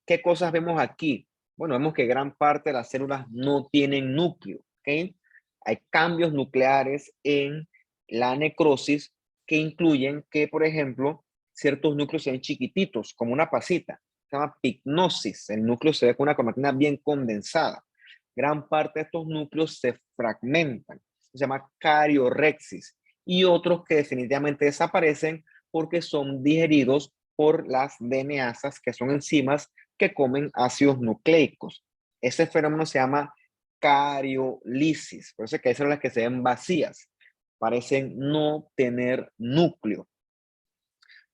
¿Qué cosas vemos aquí? Bueno, vemos que gran parte de las células no tienen núcleo, ¿ok? Hay cambios nucleares en la necrosis que incluyen que, por ejemplo, ciertos núcleos sean chiquititos, como una pasita. Se llama pignosis. El núcleo se ve con una cromatina bien condensada. Gran parte de estos núcleos se fragmentan. Se llama cariorexis. Y otros que definitivamente desaparecen porque son digeridos por las DNAsas, que son enzimas que comen ácidos nucleicos. Ese fenómeno se llama cariolisis. Por eso es que hay células que se ven vacías. Parecen no tener núcleo.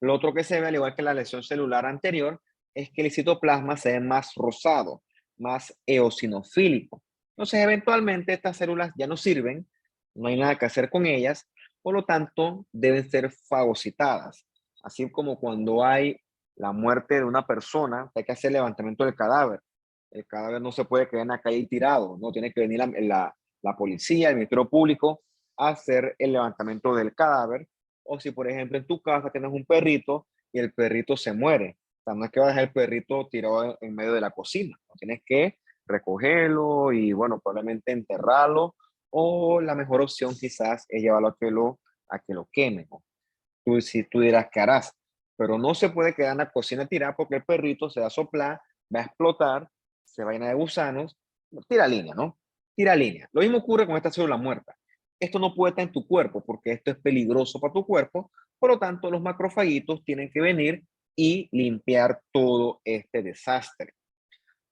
Lo otro que se ve, al igual que la lesión celular anterior, es que el citoplasma se ve más rosado, más eosinofílico. Entonces, eventualmente estas células ya no sirven, no hay nada que hacer con ellas, por lo tanto, deben ser fagocitadas. Así como cuando hay la muerte de una persona, hay que hacer levantamiento del cadáver. El cadáver no se puede quedar en la calle tirado, no tiene que venir la policía, el Ministerio Público a hacer el levantamiento del cadáver. O si, por ejemplo, en tu casa tienes un perrito y el perrito se muere. O sea, no es que vas a dejar el perrito tirado en medio de la cocina. No, tienes que recogerlo y, bueno, probablemente enterrarlo. O la mejor opción quizás es llevarlo a que lo quemen. Si tú dirás, ¿qué harás? Pero no se puede quedar en la cocina tirado porque el perrito se va a soplar, va a explotar, se va a llenar de gusanos. Tira línea, ¿no? Tira línea. Lo mismo ocurre con esta célula muerta. Esto no puede estar en tu cuerpo porque esto es peligroso para tu cuerpo. Por lo tanto, los macrofagitos tienen que venir y limpiar todo este desastre.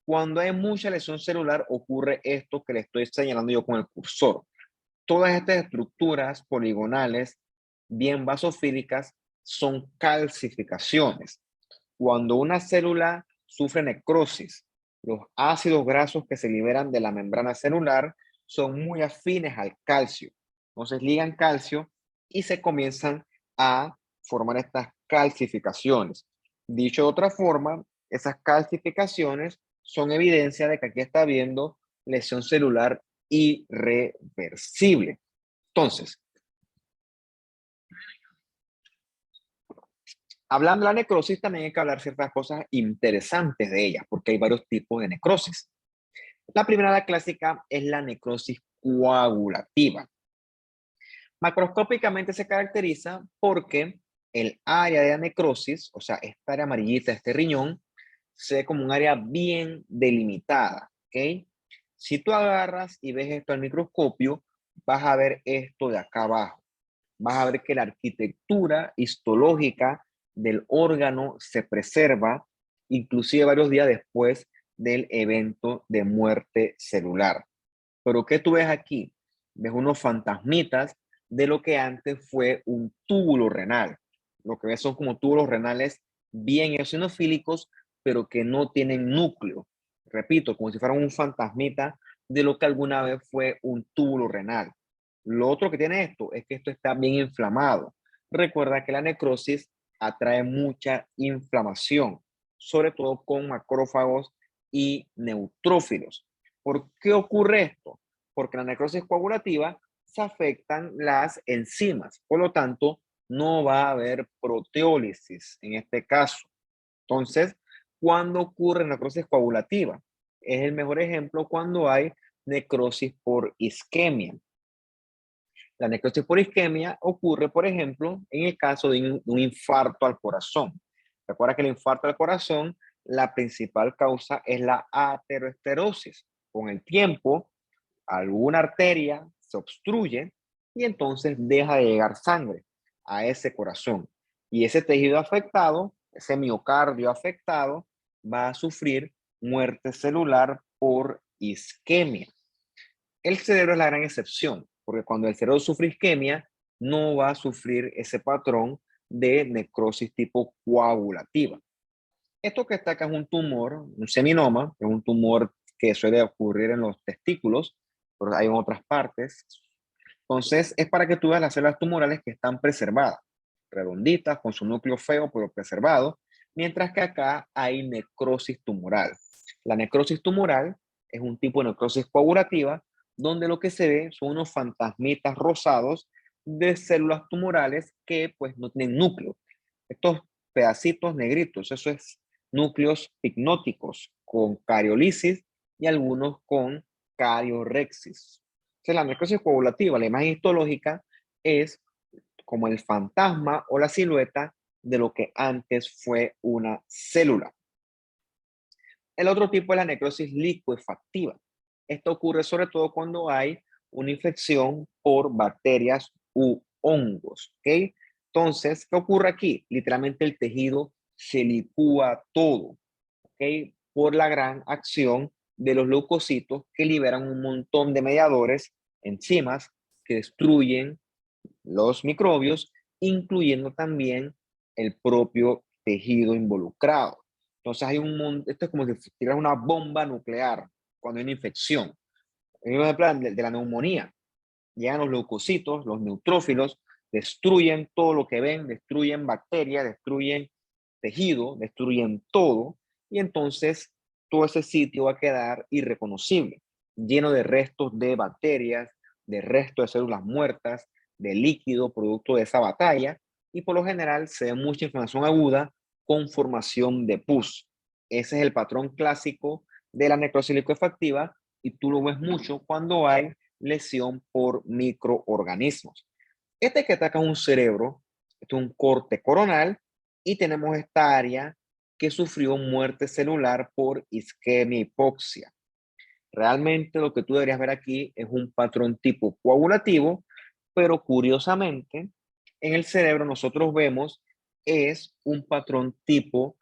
Cuando hay mucha lesión celular, ocurre esto que le estoy señalando yo con el cursor. Todas estas estructuras poligonales, bien basofílicas, son calcificaciones. Cuando una célula sufre necrosis, los ácidos grasos que se liberan de la membrana celular son muy afines al calcio. Entonces ligan calcio y se comienzan a formar estas calcificaciones. Dicho de otra forma, esas calcificaciones son evidencia de que aquí está habiendo lesión celular irreversible. Entonces, hablando de la necrosis, también hay que hablar ciertas cosas interesantes de ella, porque hay varios tipos de necrosis. La primera, la clásica, es la necrosis coagulativa. Macroscópicamente se caracteriza porque el área de la necrosis, o sea, esta área amarillita, este riñón, se ve como un área bien delimitada, ¿ok? Si tú agarras y ves esto al microscopio, vas a ver esto de acá abajo. Vas a ver que la arquitectura histológica del órgano se preserva, inclusive varios días después del evento de muerte celular. Pero ¿qué tú ves aquí? Ves unos fantasmitas de lo que antes fue un túbulo renal. Lo que ves son como túbulos renales bien eosinofílicos, pero que no tienen núcleo. Repito, como si fueran un fantasmita de lo que alguna vez fue un túbulo renal. Lo otro que tiene esto es que esto está bien inflamado. Recuerda que la necrosis atrae mucha inflamación, sobre todo con macrófagos y neutrófilos. ¿Por qué ocurre esto? Porque en la necrosis coagulativa se afectan las enzimas, por lo tanto, no va a haber proteólisis en este caso. Entonces, ¿cuándo ocurre necrosis coagulativa? Es el mejor ejemplo cuando hay necrosis por isquemia. La necrosis por isquemia ocurre, por ejemplo, en el caso de un infarto al corazón. Recuerda que el infarto al corazón, la principal causa es la aterosclerosis. Con el tiempo, alguna arteria se obstruye y entonces deja de llegar sangre a ese corazón. Y ese tejido afectado, ese miocardio afectado, va a sufrir muerte celular por isquemia. El cerebro es la gran excepción, porque cuando el cerebro sufre isquemia, no va a sufrir ese patrón de necrosis tipo coagulativa. Esto que está acá es un tumor, un seminoma, es un tumor que suele ocurrir en los testículos, pero hay en otras partes. Entonces, es para que tú veas las células tumorales que están preservadas, redonditas, con su núcleo feo, pero preservado, mientras que acá hay necrosis tumoral. La necrosis tumoral es un tipo de necrosis coagulativa, donde lo que se ve son unos fantasmitas rosados de células tumorales que pues no tienen núcleo. Estos pedacitos negritos, eso es núcleos picnóticos con cariolisis y algunos con cariorexis. Entonces, la necrosis coagulativa, la imagen histológica, es como el fantasma o la silueta de lo que antes fue una célula. El otro tipo es la necrosis licuefactiva. Esto ocurre sobre todo cuando hay una infección por bacterias u hongos, ¿ok? Entonces, ¿qué ocurre aquí? Literalmente el tejido se licúa todo, ¿ok? Por la gran acción de los leucocitos que liberan un montón de mediadores, enzimas, que destruyen los microbios, incluyendo también el propio tejido involucrado. Entonces hay esto es como si tiras una bomba nuclear cuando hay una infección. En el plan de la neumonía, llegan los leucocitos, los neutrófilos, destruyen todo lo que ven, destruyen bacterias, destruyen tejido, destruyen todo, y entonces todo ese sitio va a quedar irreconocible, lleno de restos de bacterias, de restos de células muertas, de líquido producto de esa batalla, y por lo general se ve mucha inflamación aguda con formación de pus. Ese es el patrón clásico de la necrosis licuefactiva y tú lo ves mucho cuando hay lesión por microorganismos. Este que ataca un cerebro, este es un corte coronal y tenemos esta área que sufrió muerte celular por isquemia hipoxia. Realmente lo que tú deberías ver aquí es un patrón tipo coagulativo, pero curiosamente en el cerebro nosotros vemos es un patrón tipo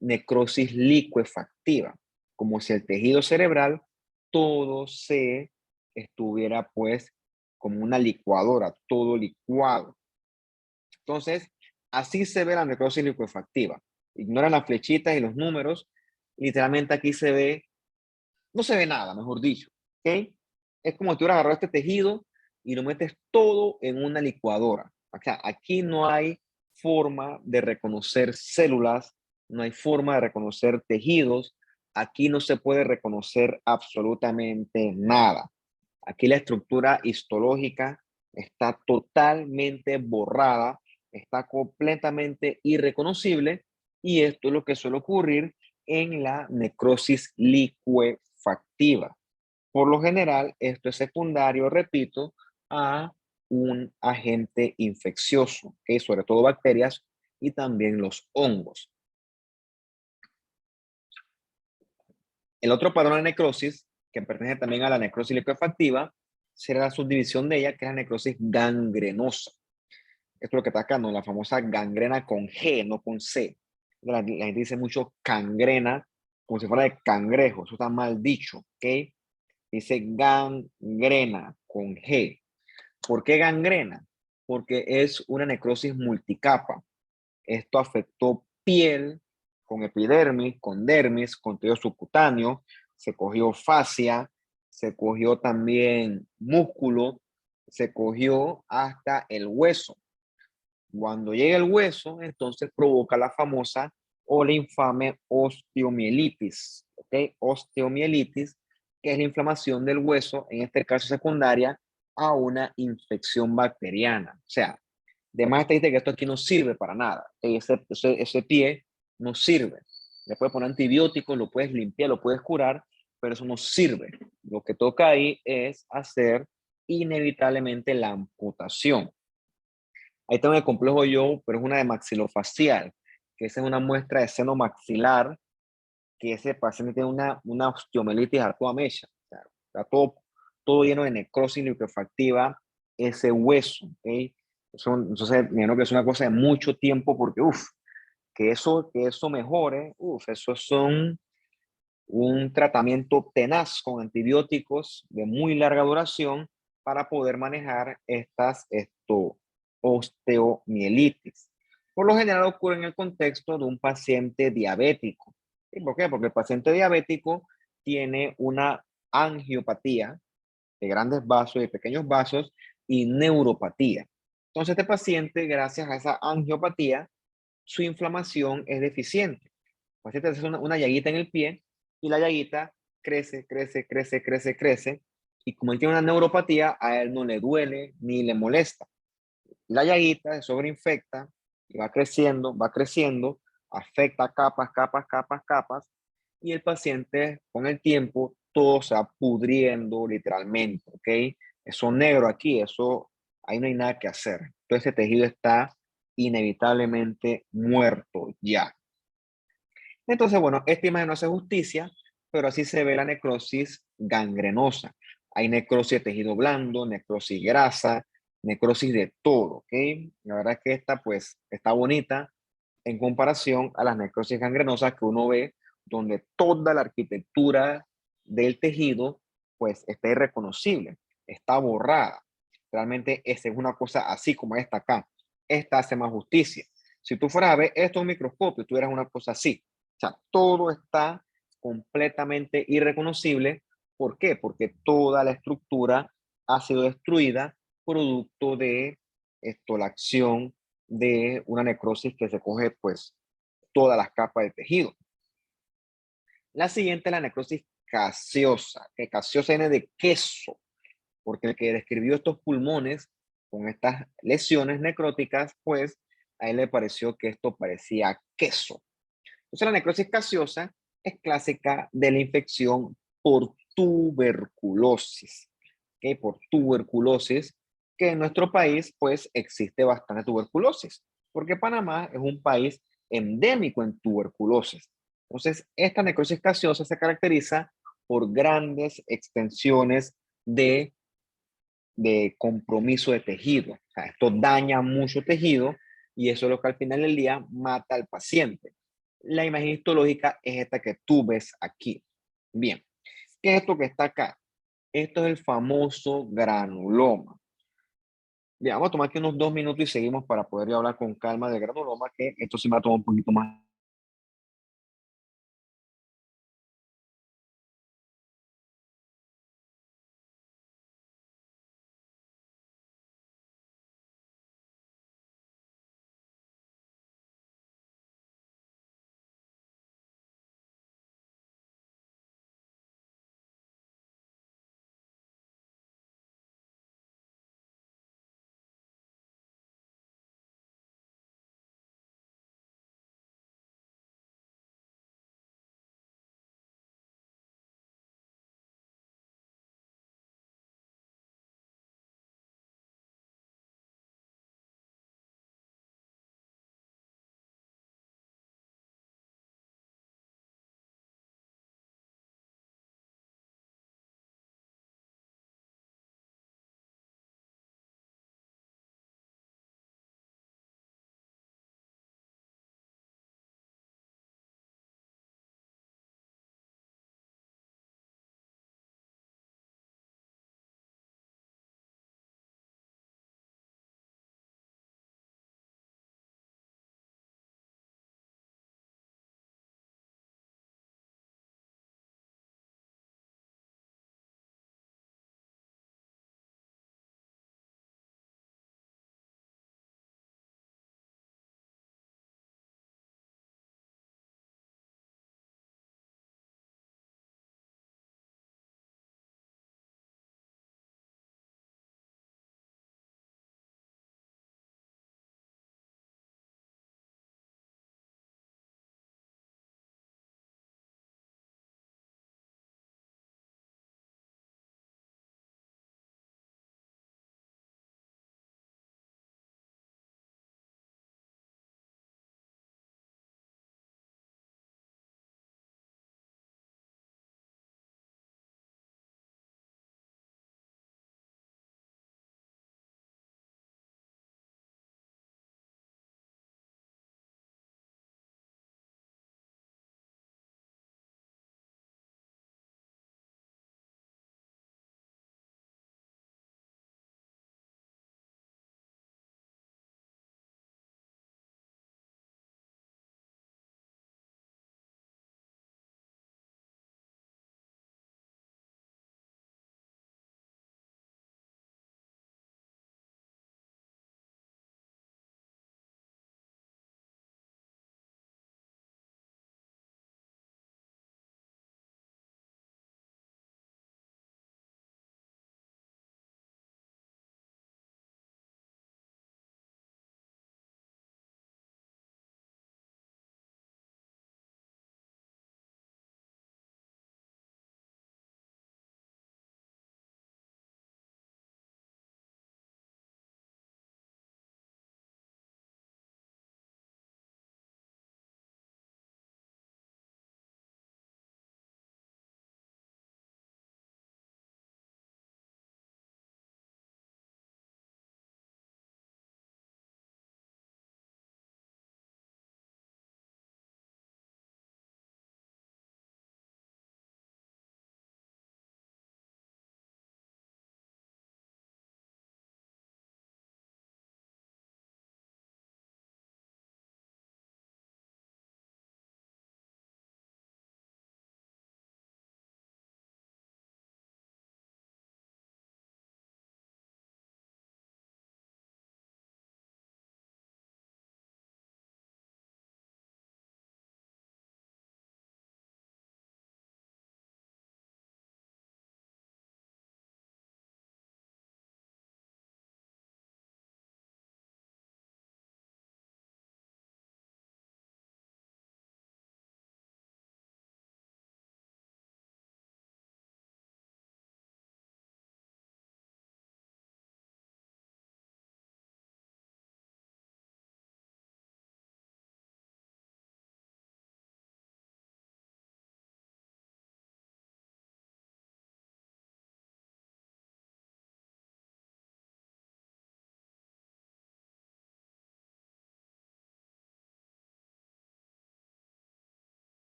necrosis licuefactiva, como si el tejido cerebral todo se estuviera pues como una licuadora, todo licuado. Entonces, así se ve la necrosis licuefactiva. Ignoran las flechitas y los números. Literalmente aquí se ve, no se ve nada, mejor dicho. ¿Ok? Es como si tú hubieras agarrado este tejido y lo metes todo en una licuadora. O sea, aquí no hay forma de reconocer células, no hay forma de reconocer tejidos, aquí no se puede reconocer absolutamente nada. Aquí la estructura histológica está totalmente borrada, está completamente irreconocible y esto es lo que suele ocurrir en la necrosis licuefactiva. Por lo general, esto es secundario, repito, a un agente infeccioso, ¿okay? Sobre todo bacterias y también los hongos. El otro patrón de necrosis, que pertenece también a la necrosis liquefactiva, será la subdivisión de ella, que es la necrosis gangrenosa. Esto es lo que está acá, ¿no? La famosa gangrena con G, no con C. La gente dice mucho cangrena, como si fuera de cangrejo. Eso está mal dicho, ¿ok? Dice gangrena con G. ¿Por qué gangrena? Porque es una necrosis multicapa. Esto afectó piel con epidermis, con dermis, con tejido subcutáneo, se cogió fascia, se cogió también músculo, se cogió hasta el hueso. Cuando llega el hueso, entonces provoca la famosa o la infame osteomielitis, ¿ok? Osteomielitis, que es la inflamación del hueso, en este caso secundaria, a una infección bacteriana. O sea, de más te dice que esto aquí no sirve para nada. Ese pie no sirve. Le puedes poner antibióticos, lo puedes limpiar, lo puedes curar, pero eso no sirve. Lo que toca ahí es hacer inevitablemente la amputación. Ahí tengo el complejo yo, pero es una de maxilofacial, que esa es una muestra de seno maxilar, que ese paciente tiene una osteomelitis a toda mecha. O sea, está todo lleno de necrosis liquefactiva, ese hueso. ¿Okay? Entonces, me imagino que es una cosa de mucho tiempo porque, que eso mejore, eso son un tratamiento tenaz con antibióticos de muy larga duración para poder manejar osteomielitis. Por lo general ocurre en el contexto de un paciente diabético. ¿Y por qué? Porque el paciente diabético tiene una angiopatía de grandes vasos y pequeños vasos y neuropatía. Entonces, este paciente, gracias a esa angiopatía, su inflamación es deficiente. El paciente hace una llaguita en el pie y la llaguita crece, crece, crece, crece, crece. Y como él tiene una neuropatía, a él no le duele ni le molesta. La llaguita se sobreinfecta y va creciendo, afecta capas, capas, capas, capas. Y el paciente, con el tiempo, todo se va pudriendo literalmente, ¿ok? Eso negro aquí, eso, ahí no hay nada que hacer. Todo ese tejido está inevitablemente muerto ya. Entonces, bueno, esta imagen no hace justicia, pero así se ve la necrosis gangrenosa. Hay necrosis de tejido blando, necrosis grasa, necrosis de todo, ¿ok? La verdad es que esta, pues, está bonita en comparación a las necrosis gangrenosas que uno ve, donde toda la arquitectura del tejido, pues, está irreconocible, está borrada. Realmente esa es una cosa así como esta acá. Esta hace más justicia. Si tú fueras a ver esto en un microscopio, tú eras una cosa así. O sea, todo está completamente irreconocible. ¿Por qué? Porque toda la estructura ha sido destruida producto de la acción de una necrosis que se coge pues todas las capas de tejido. La siguiente es la necrosis gaseosa, que gaseosa viene de queso, porque el que describió estos pulmones con estas lesiones necróticas, pues a él le pareció que esto parecía queso. Entonces, la necrosis gaseosa es clásica de la infección por tuberculosis, ¿okay? Por tuberculosis, que en nuestro país, pues, existe bastante tuberculosis, porque Panamá es un país endémico en tuberculosis. Entonces, esta necrosis gaseosa se caracteriza por grandes extensiones de compromiso de tejido. O sea, esto daña mucho tejido y eso es lo que al final del día mata al paciente. La imagen histológica es esta que tú ves aquí. Bien, ¿qué es esto que está acá? Esto es el famoso granuloma. Bien, vamos a tomar aquí unos 2 minutos y seguimos para poder hablar con calma del granuloma, que esto sí me va a tomar un poquito más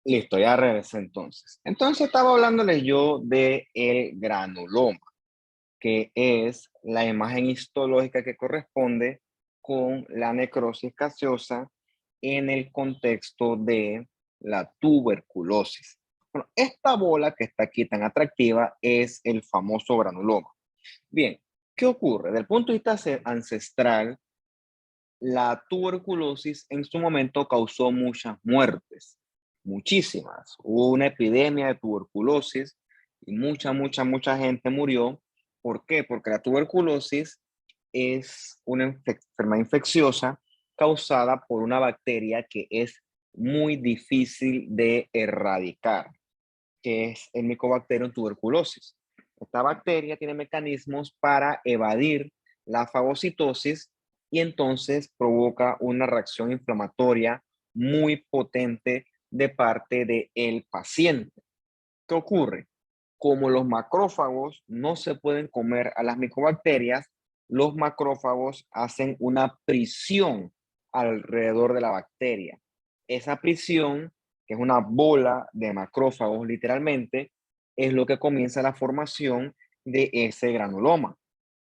Listo, ya regresé entonces. Entonces estaba hablándoles yo de el granuloma, que es la imagen histológica que corresponde con la necrosis gaseosa en el contexto de la tuberculosis. Bueno, esta bola que está aquí tan atractiva es el famoso granuloma. Bien, ¿qué ocurre? Desde el punto de vista ancestral, la tuberculosis en su momento causó muchas muertes, muchísimas. Hubo una epidemia de tuberculosis y mucha gente murió. ¿Por qué? Porque la tuberculosis es una enfermedad infecciosa causada por una bacteria que es muy difícil de erradicar, que es el Mycobacterium tuberculosis. Esta bacteria tiene mecanismos para evadir la fagocitosis y entonces provoca una reacción inflamatoria muy potente de parte del paciente. ¿Qué ocurre? Como los macrófagos no se pueden comer a las micobacterias, los macrófagos hacen una prisión alrededor de la bacteria. Esa prisión, que es una bola de macrófagos literalmente, es lo que comienza la formación de ese granuloma.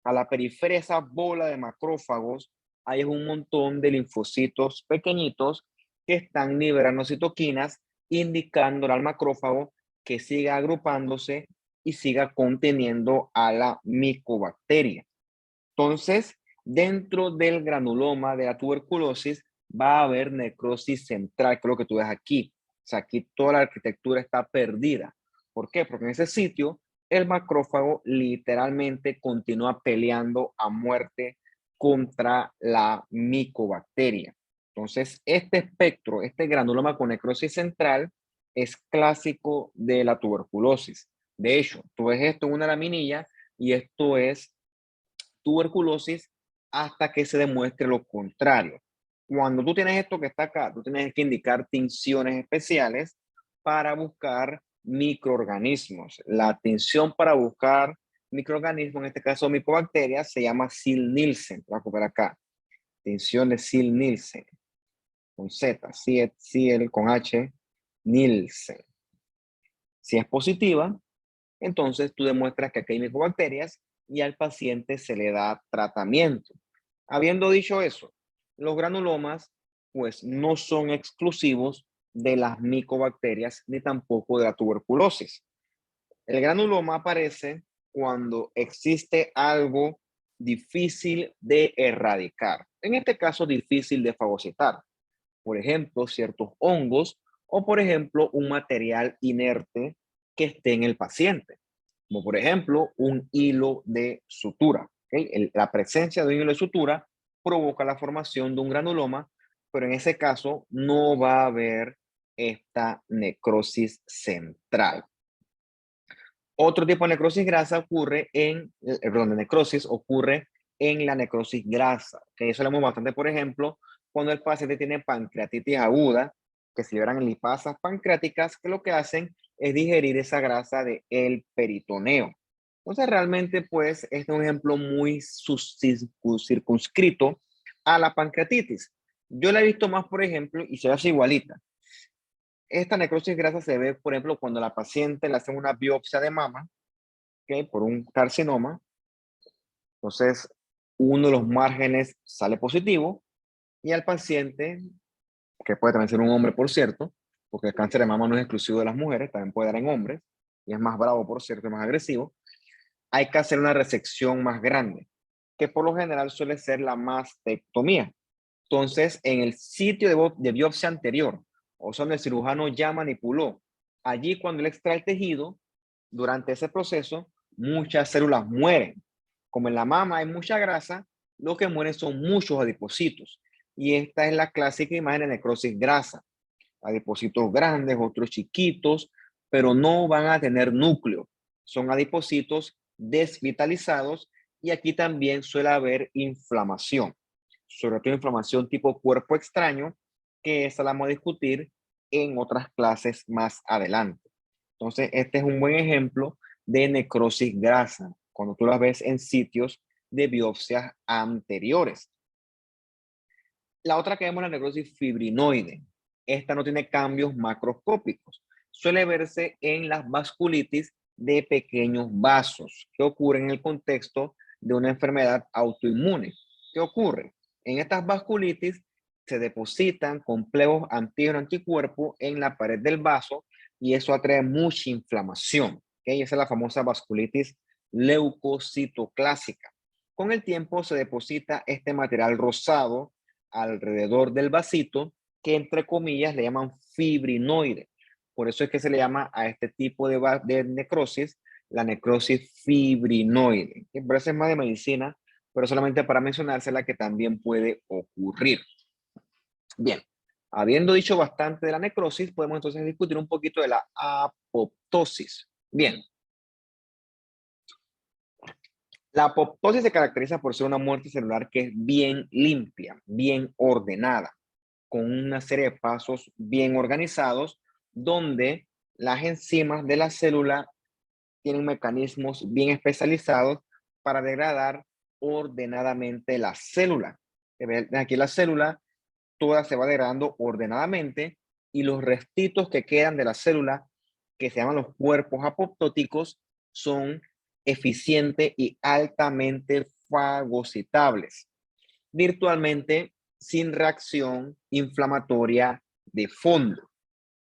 A la periferia de esa bola de macrófagos hay un montón de linfocitos pequeñitos que están liberando citoquinas, indicando al macrófago que siga agrupándose y siga conteniendo a la micobacteria. Entonces, dentro del granuloma de la tuberculosis va a haber necrosis central, que es lo que tú ves aquí. O sea, aquí toda la arquitectura está perdida. ¿Por qué? Porque en ese sitio el macrófago literalmente continúa peleando a muerte contra la micobacteria. Entonces, este espectro, este granuloma con necrosis central, es clásico de la tuberculosis. De hecho, tú ves esto en una laminilla y esto es tuberculosis hasta que se demuestre lo contrario. Cuando tú tienes esto que está acá, tú tienes que indicar tinciones especiales para buscar microorganismos. La tinción para buscar microorganismos, en este caso micobacterias, se llama Sil-Nielsen. Voy a copiar acá. Tinción de Sil-Nielsen. Con Z, Ciel con H, Nielsen. Si es positiva, entonces tú demuestras que aquí hay micobacterias y al paciente se le da tratamiento. Habiendo dicho eso, los granulomas pues no son exclusivos de las micobacterias ni tampoco de la tuberculosis. El granuloma aparece cuando existe algo difícil de erradicar. En este caso, difícil de fagocitar. Por ejemplo, ciertos hongos o, por ejemplo, un material inerte que esté en el paciente, como por ejemplo un hilo de sutura. ¿Okay? La presencia de un hilo de sutura provoca la formación de un granuloma, pero en ese caso no va a haber esta necrosis central. Otro tipo de necrosis grasa ocurre perdón, de necrosis ocurre en la necrosis grasa, que eso lo vemos bastante, por ejemplo, cuando el paciente tiene pancreatitis aguda, que se liberan lipasas pancreáticas, que lo que hacen es digerir esa grasa del peritoneo. Entonces, realmente, pues, este es un ejemplo muy circunscrito a la pancreatitis. Yo la he visto más, por ejemplo, y se hace igualita. Esta necrosis grasa se ve, por ejemplo, cuando la paciente le hacen una biopsia de mama, ¿okay? Por un carcinoma. Entonces, uno de los márgenes sale positivo y al paciente, que puede también ser un hombre, por cierto, porque el cáncer de mama no es exclusivo de las mujeres, también puede dar en hombres, y es más bravo, por cierto, es más agresivo, hay que hacer una resección más grande, que por lo general suele ser la mastectomía. Entonces, en el sitio de biopsia anterior, o sea, donde el cirujano ya manipuló, allí cuando él extrae el tejido, durante ese proceso, muchas células mueren. Como en la mama hay mucha grasa, lo que mueren son muchos adipocitos. Y esta es la clásica imagen de necrosis grasa. Adipocitos grandes, otros chiquitos, pero no van a tener núcleo. Son adipocitos desvitalizados y aquí también suele haber inflamación, sobre todo inflamación tipo cuerpo extraño, que esa la vamos a discutir en otras clases más adelante. Entonces, este es un buen ejemplo de necrosis grasa, cuando tú las ves en sitios de biopsias anteriores. La otra que vemos es la necrosis fibrinoide. esta no tiene cambios macroscópicos. Suele verse en las vasculitis de pequeños vasos que ocurren en el contexto de una enfermedad autoinmune. ¿Qué ocurre? En estas vasculitis se depositan complejos antígeno-anticuerpo en la pared del vaso y eso atrae mucha inflamación. ¿Okay? Esa es la famosa vasculitis leucocitoclásica. Con el tiempo se deposita este material rosado alrededor del vasito que entre comillas le llaman fibrinoide. Por eso es que se le llama a este tipo de necrosis la necrosis fibrinoide. Por eso es más de medicina, pero solamente para mencionársela que también puede ocurrir. Bien, habiendo dicho bastante de la necrosis, podemos entonces discutir un poquito de la apoptosis. Bien, la apoptosis se caracteriza por ser una muerte celular que es bien limpia, bien ordenada, con una serie de pasos bien organizados, donde las enzimas de la célula tienen mecanismos bien especializados para degradar ordenadamente la célula. Aquí la célula toda se va degradando ordenadamente y los restitos que quedan de la célula, que se llaman los cuerpos apoptóticos, son eficientes y altamente fagocitables, virtualmente sin reacción inflamatoria de fondo.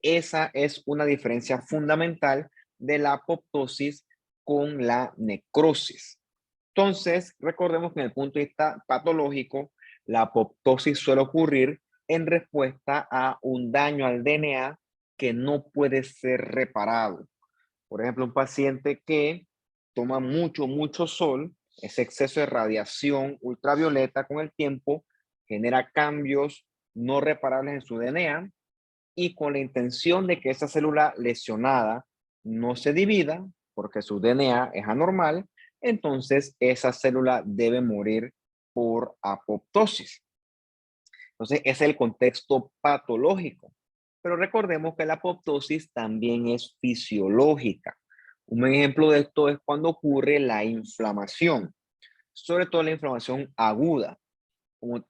Esa es una diferencia fundamental de la apoptosis con la necrosis. Entonces, recordemos que en el punto de vista patológico, la apoptosis suele ocurrir en respuesta a un daño al DNA que no puede ser reparado. Por ejemplo, un paciente que toma mucho sol, ese exceso de radiación ultravioleta con el tiempo genera cambios no reparables en su DNA y con la intención de que esa célula lesionada no se divida, porque su DNA es anormal, entonces esa célula debe morir por apoptosis. Entonces, ese es el contexto patológico. Pero recordemos que la apoptosis también es fisiológica. Un ejemplo de esto es cuando ocurre la inflamación, sobre todo la inflamación aguda.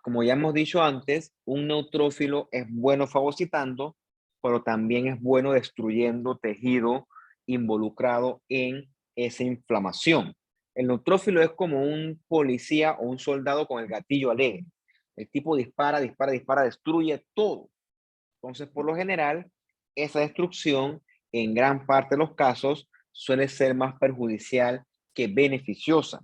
Como ya hemos dicho antes, un neutrófilo es bueno fagocitando, pero también es bueno destruyendo tejido involucrado en esa inflamación. El neutrófilo es como un policía o un soldado con el gatillo alegre. El tipo dispara, destruye todo. Entonces, por lo general, esa destrucción en gran parte de los casos suele ser más perjudicial que beneficiosa.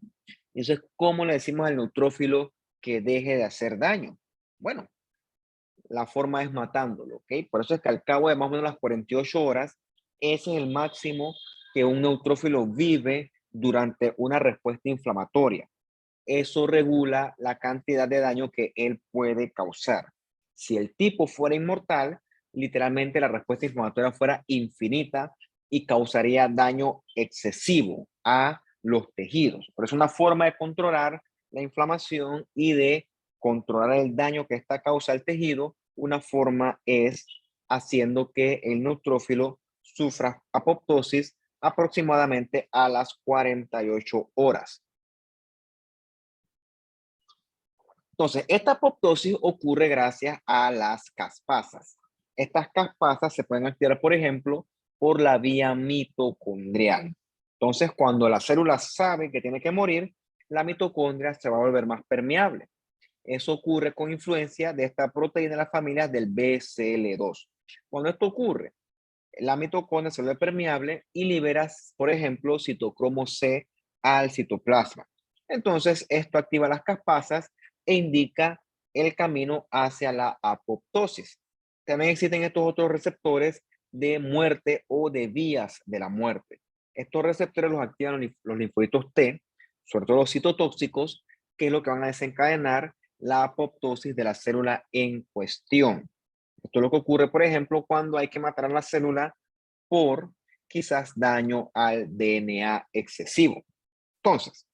Entonces, ¿cómo le decimos al neutrófilo que deje de hacer daño? Bueno, la forma es matándolo, ¿ok? Por eso es que al cabo de más o menos las 48 horas, ese es el máximo que un neutrófilo vive durante una respuesta inflamatoria. Eso regula la cantidad de daño que él puede causar. Si el tipo fuera inmortal, literalmente la respuesta inflamatoria fuera infinita y causaría daño excesivo a los tejidos. Pero es una forma de controlar la inflamación y de controlar el daño que esta causa al tejido. Una forma es haciendo que el neutrófilo sufra apoptosis aproximadamente a las 48 horas. Entonces, esta apoptosis ocurre gracias a las caspasas. Estas caspasas se pueden activar, por ejemplo, por la vía mitocondrial. Entonces, cuando la célula sabe que tiene que morir, la mitocondria se va a volver más permeable. Eso ocurre con influencia de esta proteína de la familia del BCL2. Cuando esto ocurre, la mitocondria se vuelve permeable y libera, por ejemplo, citocromo C al citoplasma. Entonces, esto activa las caspasas e indica el camino hacia la apoptosis. También existen estos otros receptores de muerte o de vías de la muerte. Estos receptores los activan los linfocitos T, sobre todo los citotóxicos, que es lo que van a desencadenar la apoptosis de la célula en cuestión. Esto es lo que ocurre, por ejemplo, cuando hay que matar a la célula por quizás daño al DNA excesivo. Entonces,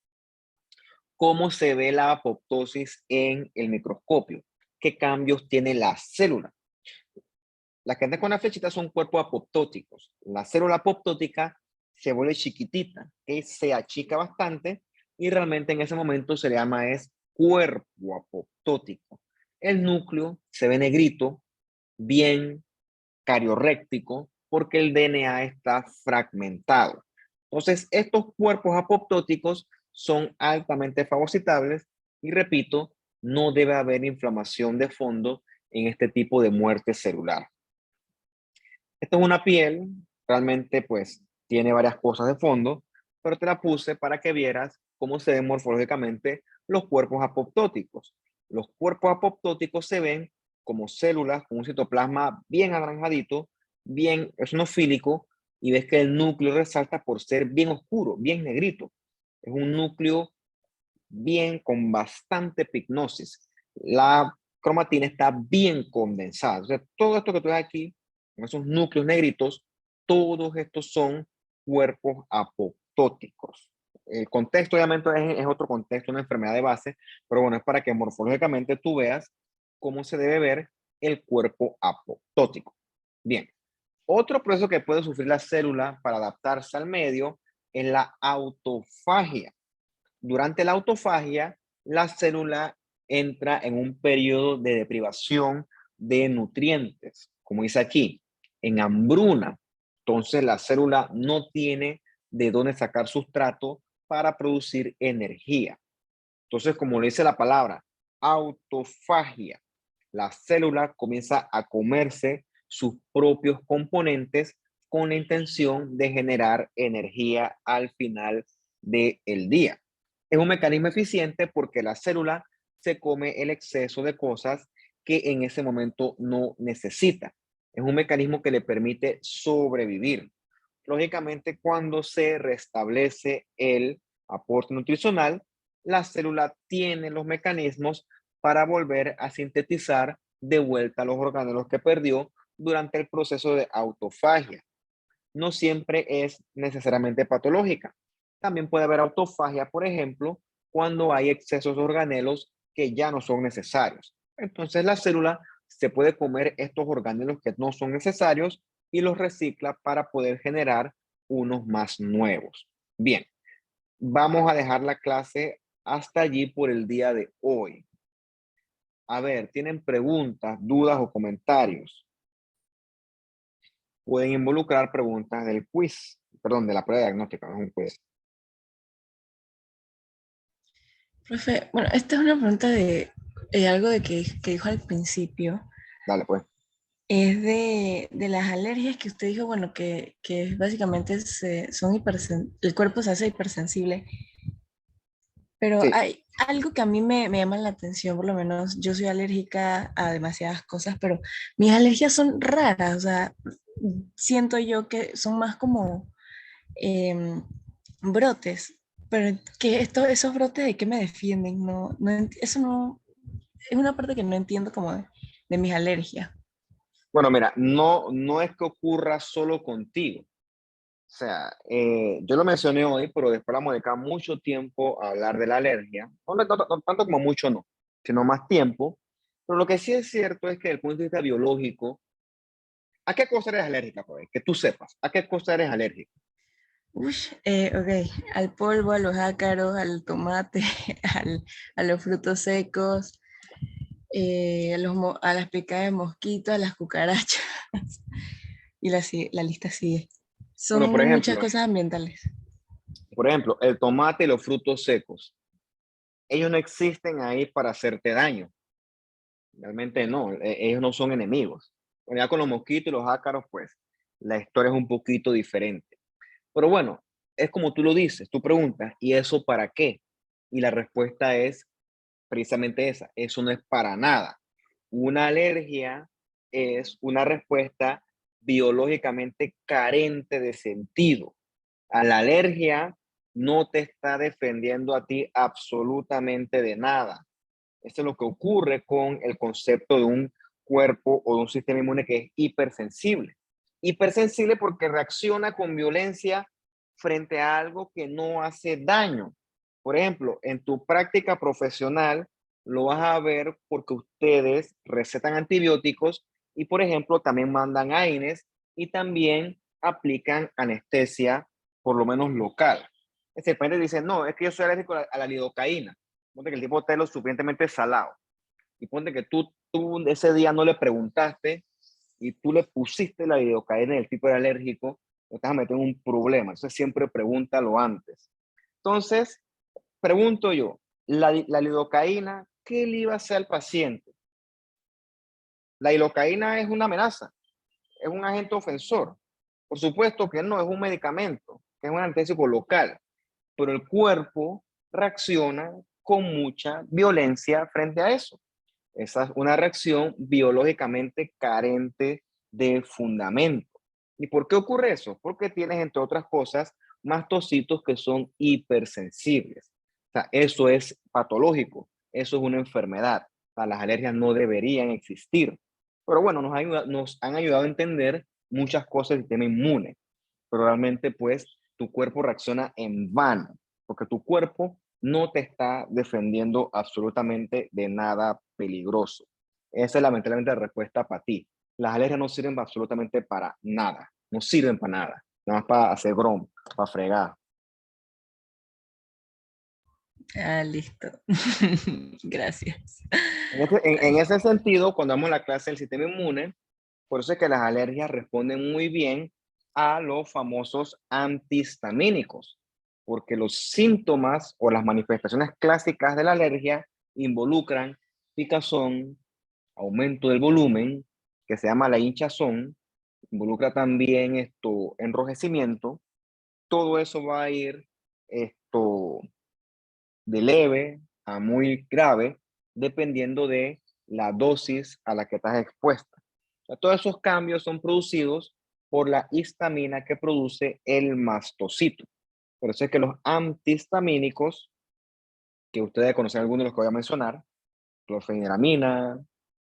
¿cómo se ve la apoptosis en el microscopio? ¿Qué cambios tiene la célula? Las que andan con la flechita son cuerpos apoptóticos. La célula apoptótica se vuelve chiquitita, que se achica bastante y realmente en ese momento se le llama es cuerpo apoptótico. El núcleo se ve negrito, bien cariorréctico, porque el DNA está fragmentado. Entonces, estos cuerpos apoptóticos son altamente fagocitables y repito, no debe haber inflamación de fondo en este tipo de muerte celular. Esto es una piel, realmente pues tiene varias cosas de fondo, pero te la puse para que vieras cómo se ven morfológicamente los cuerpos apoptóticos. Los cuerpos apoptóticos se ven como células con un citoplasma bien anaranjadito, bien eosinofílico, y ves que el núcleo resalta por ser bien oscuro, bien negrito. Es un núcleo bien con bastante pignosis. La cromatina está bien condensada. O sea, todo esto que tú ves aquí, con esos núcleos negritos, todos estos son cuerpos apoptóticos. El contexto obviamente es otro contexto, una enfermedad de base, pero bueno, es para que morfológicamente tú veas cómo se debe ver el cuerpo apoptótico. Bien, otro proceso que puede sufrir la célula para adaptarse al medio es la autofagia. Durante la autofagia, la célula entra en un periodo de deprivación de nutrientes, como dice aquí, en hambruna. Entonces la célula no tiene de dónde sacar sustrato para producir energía. Entonces, como le dice la palabra, autofagia, la célula comienza a comerse sus propios componentes con la intención de generar energía al final del día. Es un mecanismo eficiente porque la célula se come el exceso de cosas que en ese momento no necesita. Es un mecanismo que le permite sobrevivir. Lógicamente, cuando se restablece el aporte nutricional, la célula tiene los mecanismos para volver a sintetizar de vuelta los orgánulos que perdió durante el proceso de autofagia. No siempre es necesariamente patológica. También puede haber autofagia, por ejemplo, cuando hay excesos de organelos que ya no son necesarios. Entonces la célula se puede comer estos organelos que no son necesarios y los recicla para poder generar unos más nuevos. Bien, vamos a dejar la clase hasta allí por el día de hoy. A ver, ¿tienen preguntas, dudas o comentarios? Pueden involucrar preguntas del quiz, perdón, de la prueba diagnóstica, no es un quiz. Profe, bueno, esta es una pregunta de algo de que dijo al principio. Dale, pues. Es de las alergias que usted dijo, bueno, que básicamente son el cuerpo se hace hipersensible, pero Sí, hay algo que a mí me llama la atención, por lo menos yo soy alérgica a demasiadas cosas, pero mis alergias son raras, o sea, siento yo que son más como em, brotes, pero que esos brotes de qué me defienden, eso no, es una parte que no entiendo como de mis alergias. bueno, mira, no es que ocurra solo contigo. O sea, yo lo mencioné hoy, pero después vamos a dedicar mucho tiempo a hablar de la alergia. No tanto como mucho, no, sino más tiempo. Pero lo que sí es cierto es que desde el punto de vista biológico, ¿a qué cosa eres alérgica, pues? Que tú sepas, ¿a qué cosa eres alérgica? Uy, ok, al polvo, a los ácaros, al tomate, a los frutos secos, a las picadas de mosquito, a las cucarachas, y la lista sigue. Bueno, Son muchas cosas ambientales. por ejemplo, el tomate y los frutos secos, ellos no existen ahí para hacerte daño. Realmente no, ellos no son enemigos. Bueno, ya con los mosquitos y los ácaros, pues la historia es un poquito diferente. Pero bueno, es como tú lo dices, tú preguntas, ¿y eso para qué? Y la respuesta es precisamente esa, eso no es para nada. Una alergia es una respuesta biológicamente carente de sentido. A la alergia no te está defendiendo a ti absolutamente de nada. Esto es lo que ocurre con el concepto de un cuerpo o de un sistema inmune que es hipersensible. Hipersensible porque reacciona con violencia frente a algo que no hace daño. Por ejemplo, en tu práctica profesional lo vas a ver porque ustedes recetan antibióticos y, por ejemplo, también mandan AINES y también aplican anestesia, por lo menos local. El paciente dice, no, es que yo soy alérgico a la lidocaína. Ponte que el tipo esté lo suficientemente salado. Y ponte que tú ese día no le preguntaste y tú le pusiste la lidocaína y el tipo era alérgico, te vas a meter en un problema. Entonces siempre pregúntalo antes. Entonces, pregunto yo, la lidocaína, ¿qué le iba a hacer al paciente? La lidocaína es una amenaza, es un agente ofensor. Por supuesto que no, es un medicamento, que es un anestésico local, pero el cuerpo reacciona con mucha violencia frente a eso. Esa es una reacción biológicamente carente de fundamento. ¿Y por qué ocurre eso? Porque tienes, entre otras cosas, mastocitos que son hipersensibles. O sea, eso es patológico, eso es una enfermedad. O sea, las alergias no deberían existir. Pero bueno, nos han ayudado a entender muchas cosas del sistema inmune. Pero realmente, pues, tu cuerpo reacciona en vano, porque tu cuerpo no te está defendiendo absolutamente de nada peligroso. Esa es lamentablemente la respuesta para ti. Las alergias no sirven absolutamente para nada, no sirven para nada, nada más para hacer grom, para fregar. Ah, listo. Gracias. En ese sentido, cuando damos la clase del sistema inmune, por eso es que las alergias responden muy bien a los famosos antihistamínicos, porque los síntomas o las manifestaciones clásicas de la alergia involucran picazón, aumento del volumen, que se llama la hinchazón, involucra también enrojecimiento. Todo eso va a ir esto, de leve a muy grave, dependiendo de la dosis a la que estás expuesta. O sea, todos esos cambios son producidos por la histamina que produce el mastocito. Por eso es que los antihistamínicos, que ustedes conocen algunos de los que voy a mencionar, clorfeniramina,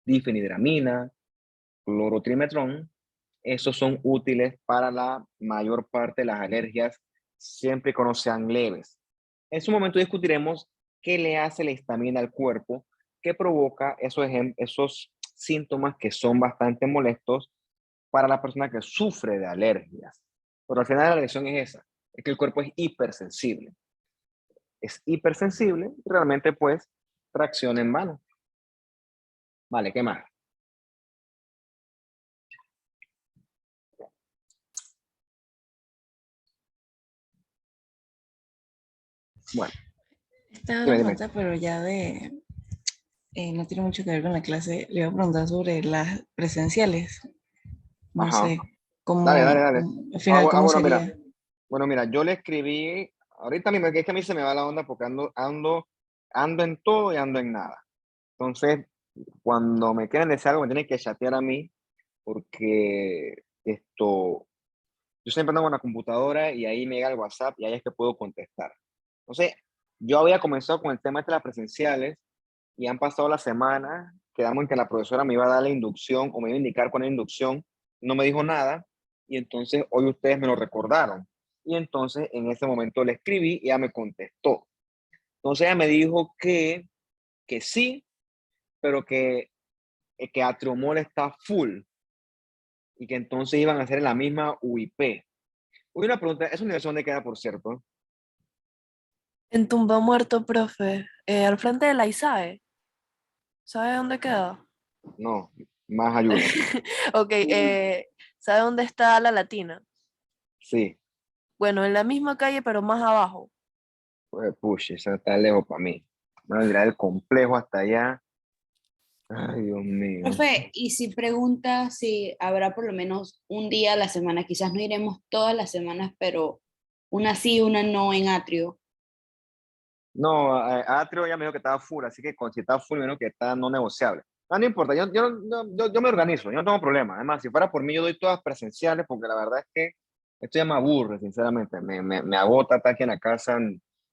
difenidramina, clorotrimetrón, esos son útiles para la mayor parte de las alergias, siempre y cuando sean leves. En su momento discutiremos qué le hace la histamina al cuerpo, que provoca esos síntomas que son bastante molestos para la persona que sufre de alergias. Pero al final la lección es esa, es que el cuerpo es hipersensible. Es hipersensible y realmente pues reacciona en vano. Vale, ¿qué más? Bueno, Esta es otra dime, dime. pregunta, pero ya no tiene mucho que ver con la clase. Le iba a preguntar sobre las presenciales. No Ajá. sé, Dale, dale, dale. al final, ¿cómo Bueno, mira. sería? Bueno, mira, yo le escribí, ahorita mismo, es que a mí se me va la onda porque ando en todo y ando en nada. Entonces, cuando me quieren decir algo, me tienen que chatear a mí porque yo siempre ando con la computadora y ahí me llega el WhatsApp y ahí es que puedo contestar. Entonces, yo había comenzado con el tema de las presenciales y han pasado las semanas, quedamos en que la profesora me iba a dar la inducción o me iba a indicar cuál era la inducción, no me dijo nada y entonces hoy ustedes me lo recordaron. Y entonces en ese momento le escribí y ella me contestó. Entonces ella me dijo que sí, pero que Atriomol está full y que entonces iban a hacer en la misma UIP. Hoy una pregunta, ¿es universidad donde queda, por cierto? En Tumba Muerto, profe, al frente de la ISAE, ¿sabe dónde queda? No, más ayuda. Ok, ¿sabe dónde está la Latina? Sí, Bueno, en la misma calle, pero más abajo. pues push, eso está lejos para mí. Bueno, irá del complejo hasta allá. Ay, Dios mío. Profe, y si pregunta si habrá por lo menos un día a la semana, quizás no iremos todas las semanas, pero una sí, una no en atrio. No, Atrio ya me dijo que estaba full, así que si está full, menos que está no negociable. No, no importa, yo me organizo, yo no tengo problema. Además, si fuera por mí, yo doy todas presenciales, porque la verdad es que esto ya me aburre, sinceramente. Me agota estar aquí en la casa,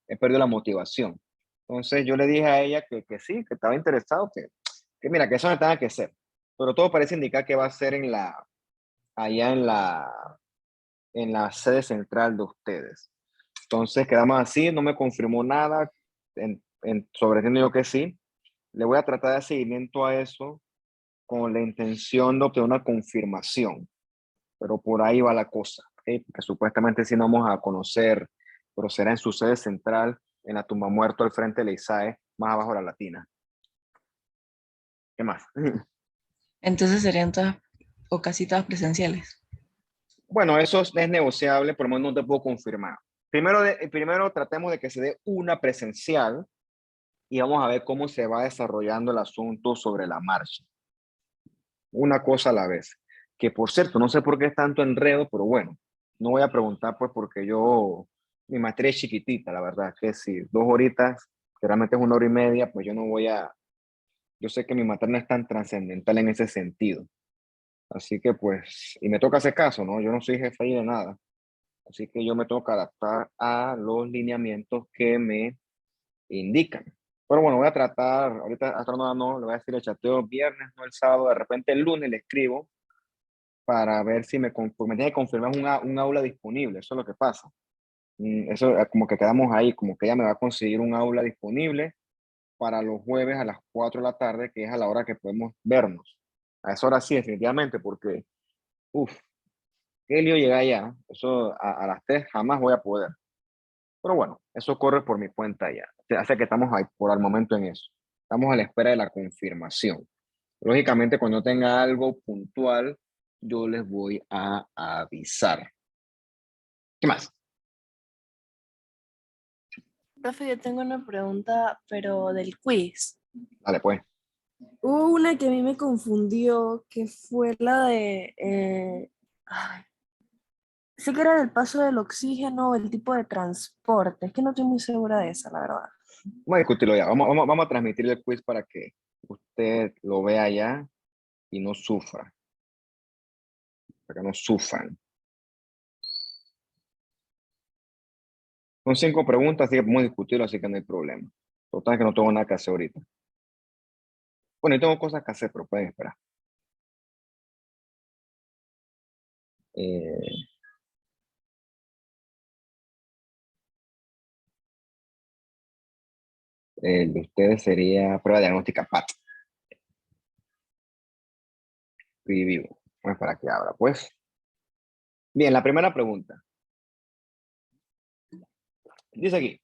he perdido la motivación. Entonces yo le dije a ella que sí, que estaba interesado, que mira, que eso no tenga que ser. Pero todo parece indicar que va a ser allá en la sede central de ustedes. Entonces quedamos así, no me confirmó nada, sobreentiendo yo que sí. Le voy a tratar de dar seguimiento a eso con la intención de obtener una confirmación, pero por ahí va la cosa, ¿ok? Porque supuestamente sí nos vamos a conocer, pero será en su sede central, en la tumba muerto al frente de la ISAE, más abajo de la Latina. ¿Qué más? Entonces serían todas o casi todas presenciales. Bueno, eso es negociable, por lo menos no te puedo confirmar. Primero tratemos de que se dé una presencial y vamos a ver cómo se va desarrollando el asunto sobre la marcha. Una cosa a la vez. Que por cierto, no sé por qué es tanto enredo, pero bueno, no voy a preguntar pues porque mi materia es chiquitita, la verdad, que si 2 horitas, que realmente es 1 hora y media, pues yo sé que mi materia no es tan trascendental en ese sentido. Así que pues, y me toca hacer caso, ¿no? Yo no soy jefe ahí de nada. Así que yo me tengo que adaptar a los lineamientos que me indican. Pero bueno, voy a tratar, ahorita hasta no, le voy a decir el chateo viernes, no el sábado, de repente el lunes le escribo para ver si me tiene que confirmar un aula disponible, eso es lo que pasa. Eso como que quedamos ahí, como que ella me va a conseguir un aula disponible para los jueves a las 4 de la tarde, que es a la hora que podemos vernos. A esa hora sí, definitivamente, porque, uff, qué lío llega allá. Eso a las 3 jamás voy a poder. Pero bueno, eso corre por mi cuenta ya. Hace que estamos ahí por el momento en eso. Estamos a la espera de la confirmación. Lógicamente, cuando tenga algo puntual, yo les voy a avisar. ¿Qué más? Profe, yo tengo una pregunta, pero del quiz. Dale, pues. Hubo una que a mí me confundió, que fue la de, ay, sé que era del paso del oxígeno, el tipo de transporte. Es que no estoy muy segura de esa, la verdad. Vamos a discutirlo ya. Vamos a transmitir el quiz para que usted lo vea ya y no sufra. Para que no sufran. Son 5 preguntas, así que podemos discutirlo, así que no hay problema. Total, es que no tengo nada que hacer ahorita. Bueno, yo tengo cosas que hacer, pero pueden esperar. Eh, el de ustedes sería prueba diagnóstica PAT. Y vivo. Vamos para que abra, pues. Bien, la primera pregunta. Dice aquí,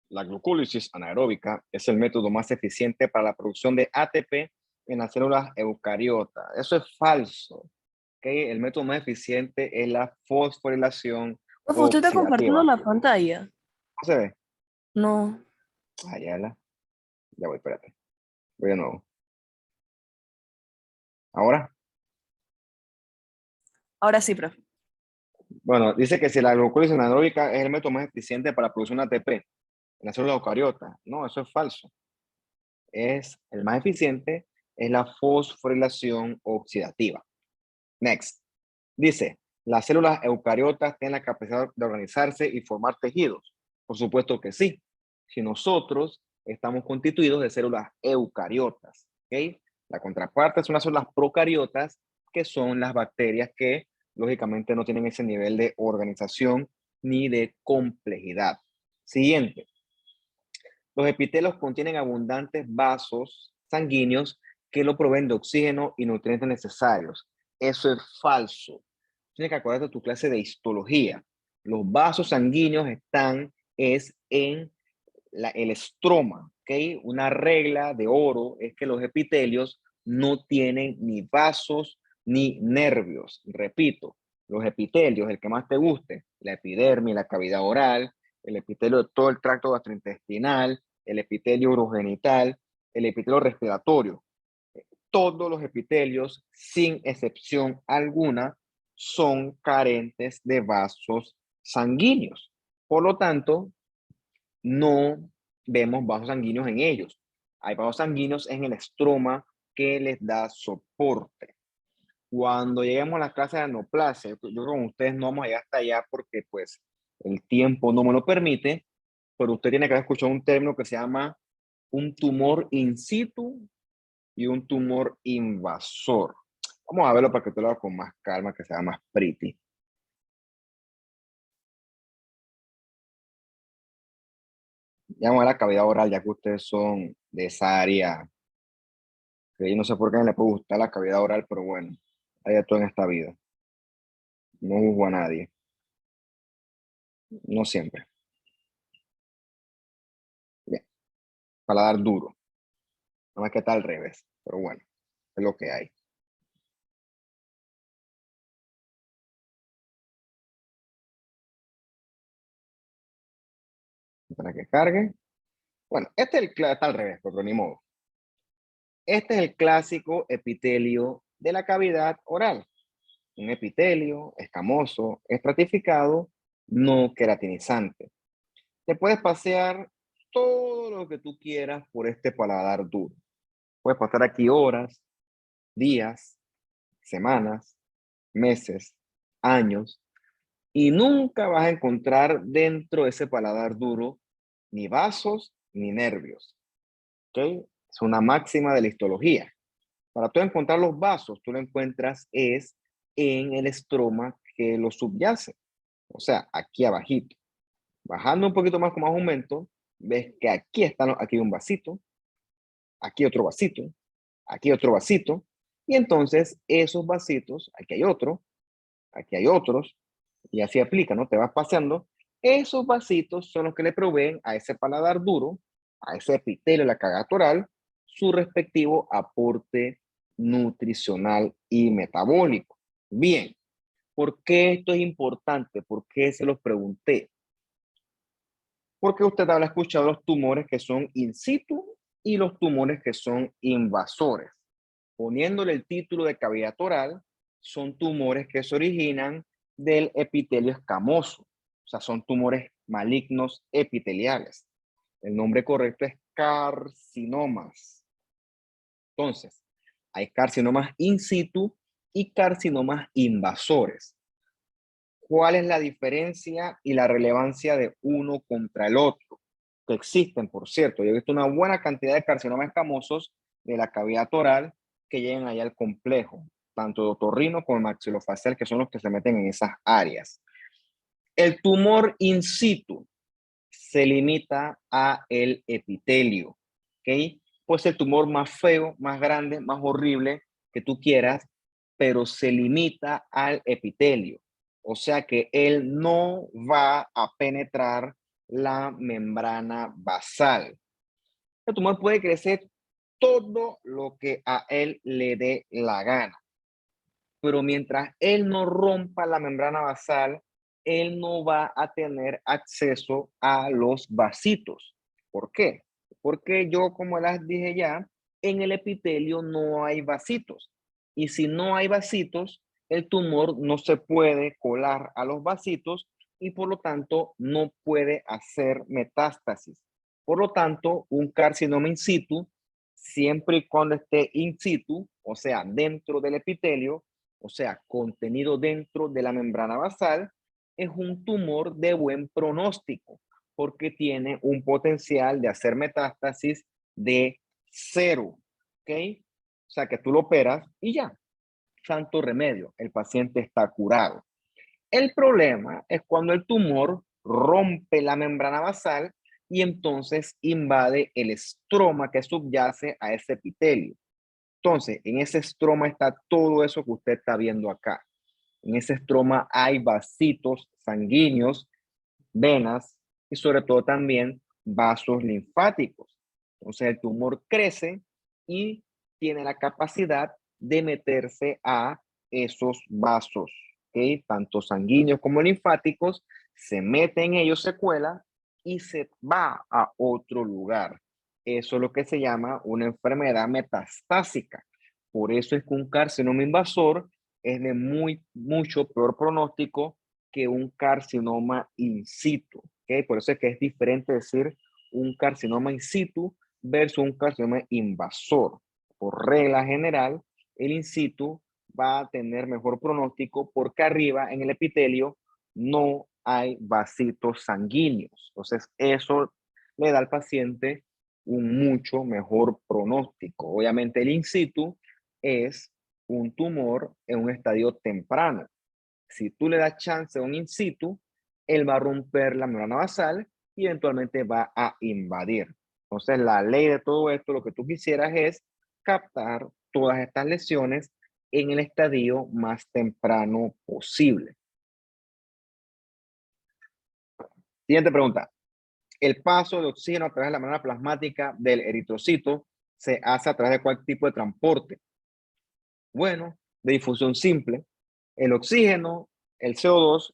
la glucólisis anaeróbica es el método más eficiente para la producción de ATP en las células eucariotas. Eso es falso. ¿Okay? El método más eficiente es la fosforilación Profe, ¿usted está compartiendo oxidativa. la pantalla? ¿No se ve? No. Ya voy, espérate. Voy de nuevo. ¿Ahora? Ahora sí, profe. Bueno, dice que si la glucólisis anaeróbica es el método más eficiente para la producción de ATP en las células eucariotas. No, eso es falso. El más eficiente es la fosforilación oxidativa. Next. Dice, las células eucariotas tienen la capacidad de organizarse y formar tejidos. Por supuesto que sí. Si nosotros estamos constituidos de células eucariotas, ¿ok? La contraparte son las células procariotas, que son las bacterias que lógicamente no tienen ese nivel de organización ni de complejidad. Siguiente. Los epitelios contienen abundantes vasos sanguíneos que lo proveen de oxígeno y nutrientes necesarios. Eso es falso. Tienes que acordarte de tu clase de histología. Los vasos sanguíneos están en el estroma, ¿ok? Una regla de oro es que los epitelios no tienen ni vasos ni nervios. Repito, los epitelios, el que más te guste, la epidermis, la cavidad oral, el epitelio de todo el tracto gastrointestinal, el epitelio urogenital, el epitelio respiratorio. Todos los epitelios, sin excepción alguna, son carentes de vasos sanguíneos. Por lo tanto, no vemos vasos sanguíneos en ellos. Hay vasos sanguíneos en el estroma que les da soporte. Cuando lleguemos a la clase de anaplasia, yo creo que con ustedes no vamos a llegar hasta allá porque pues el tiempo no me lo permite, pero usted tiene que haber escuchado un término que se llama un tumor in situ y un tumor invasor. Vamos a verlo para que tú lo hagas con más calma, que sea más pretty. Ya vamos a la cavidad oral, ya que ustedes son de esa área, que yo no sé por qué no le puede gustar la cavidad oral, pero bueno, hay de todo en esta vida. No juzgo a nadie, no siempre. Bien, paladar duro, no más que está al revés, pero bueno, es lo que hay. Para que cargue. Bueno, este es está al revés, pero ni modo. Este es el clásico epitelio de la cavidad oral. Un epitelio escamoso, estratificado, no queratinizante. Te puedes pasear todo lo que tú quieras por este paladar duro. Puedes pasar aquí horas, días, semanas, meses, años, y nunca vas a encontrar dentro de ese paladar duro ni vasos ni nervios. ¿Ok? Es una máxima de la histología. Para tú encontrar los vasos, tú lo encuentras es en el estroma que lo subyace. O sea, aquí abajito. Bajando un poquito más con más aumento, ves que aquí está, aquí hay un vasito, aquí otro vasito, aquí otro vasito, y entonces esos vasitos, aquí hay otro, aquí hay otros, y así aplica, ¿no? Te vas paseando. Esos vasitos son los que le proveen a ese paladar duro, a ese epitelio, la cavidad oral, su respectivo aporte nutricional y metabólico. Bien, ¿por qué esto es importante? ¿Por qué se los pregunté? Porque usted habrá escuchado los tumores que son in situ y los tumores que son invasores. Poniéndole el título de cavidad oral, son tumores que se originan del epitelio escamoso. O sea, son tumores malignos epiteliales. El nombre correcto es carcinomas. Entonces, hay carcinomas in situ y carcinomas invasores. ¿Cuál es la diferencia y la relevancia de uno contra el otro? Que existen, por cierto. Yo he visto una buena cantidad de carcinomas escamosos de la cavidad oral que llegan allá al complejo, tanto de otorrino como maxilofacial, que son los que se meten en esas áreas. El tumor in situ se limita a el epitelio, ¿ok? Pues el tumor más feo, más grande, más horrible que tú quieras, pero se limita al epitelio. O sea que él no va a penetrar la membrana basal. El tumor puede crecer todo lo que a él le dé la gana, pero mientras él no rompa la membrana basal, él no va a tener acceso a los vasitos. ¿Por qué? Porque yo, como les dije ya, en el epitelio no hay vasitos. Y si no hay vasitos, el tumor no se puede colar a los vasitos y por lo tanto no puede hacer metástasis. Por lo tanto, un carcinoma in situ, siempre y cuando esté in situ, o sea, dentro del epitelio, o sea, contenido dentro de la membrana basal, es un tumor de buen pronóstico porque tiene un potencial de hacer metástasis de 0, ¿ok? O sea, que tú lo operas y ya, santo remedio, el paciente está curado. El problema es cuando el tumor rompe la membrana basal y entonces invade el estroma que subyace a ese epitelio. Entonces, en ese estroma está todo eso que usted está viendo acá. En ese estroma hay vasitos sanguíneos, venas y sobre todo también vasos linfáticos. Entonces el tumor crece y tiene la capacidad de meterse a esos vasos, ¿ok? Tanto sanguíneos como linfáticos, se mete en ellos, se cuela y se va a otro lugar. Eso es lo que se llama una enfermedad metastásica. Por eso es que un carcinoma invasor es de mucho peor pronóstico que un carcinoma in situ. ¿Okay? Por eso es que es diferente decir un carcinoma in situ versus un carcinoma invasor. Por regla general, el in situ va a tener mejor pronóstico porque arriba en el epitelio no hay vasitos sanguíneos. Entonces, eso le da al paciente un mucho mejor pronóstico. Obviamente, el in situ es un tumor en un estadio temprano. Si tú le das chance a un in situ, él va a romper la membrana basal y eventualmente va a invadir. Entonces, la ley de todo esto, lo que tú quisieras es captar todas estas lesiones en el estadio más temprano posible. Siguiente pregunta. El paso de oxígeno a través de la membrana plasmática del eritrocito se hace a través de cuál tipo de transporte. Bueno, de difusión simple. El oxígeno, el CO2,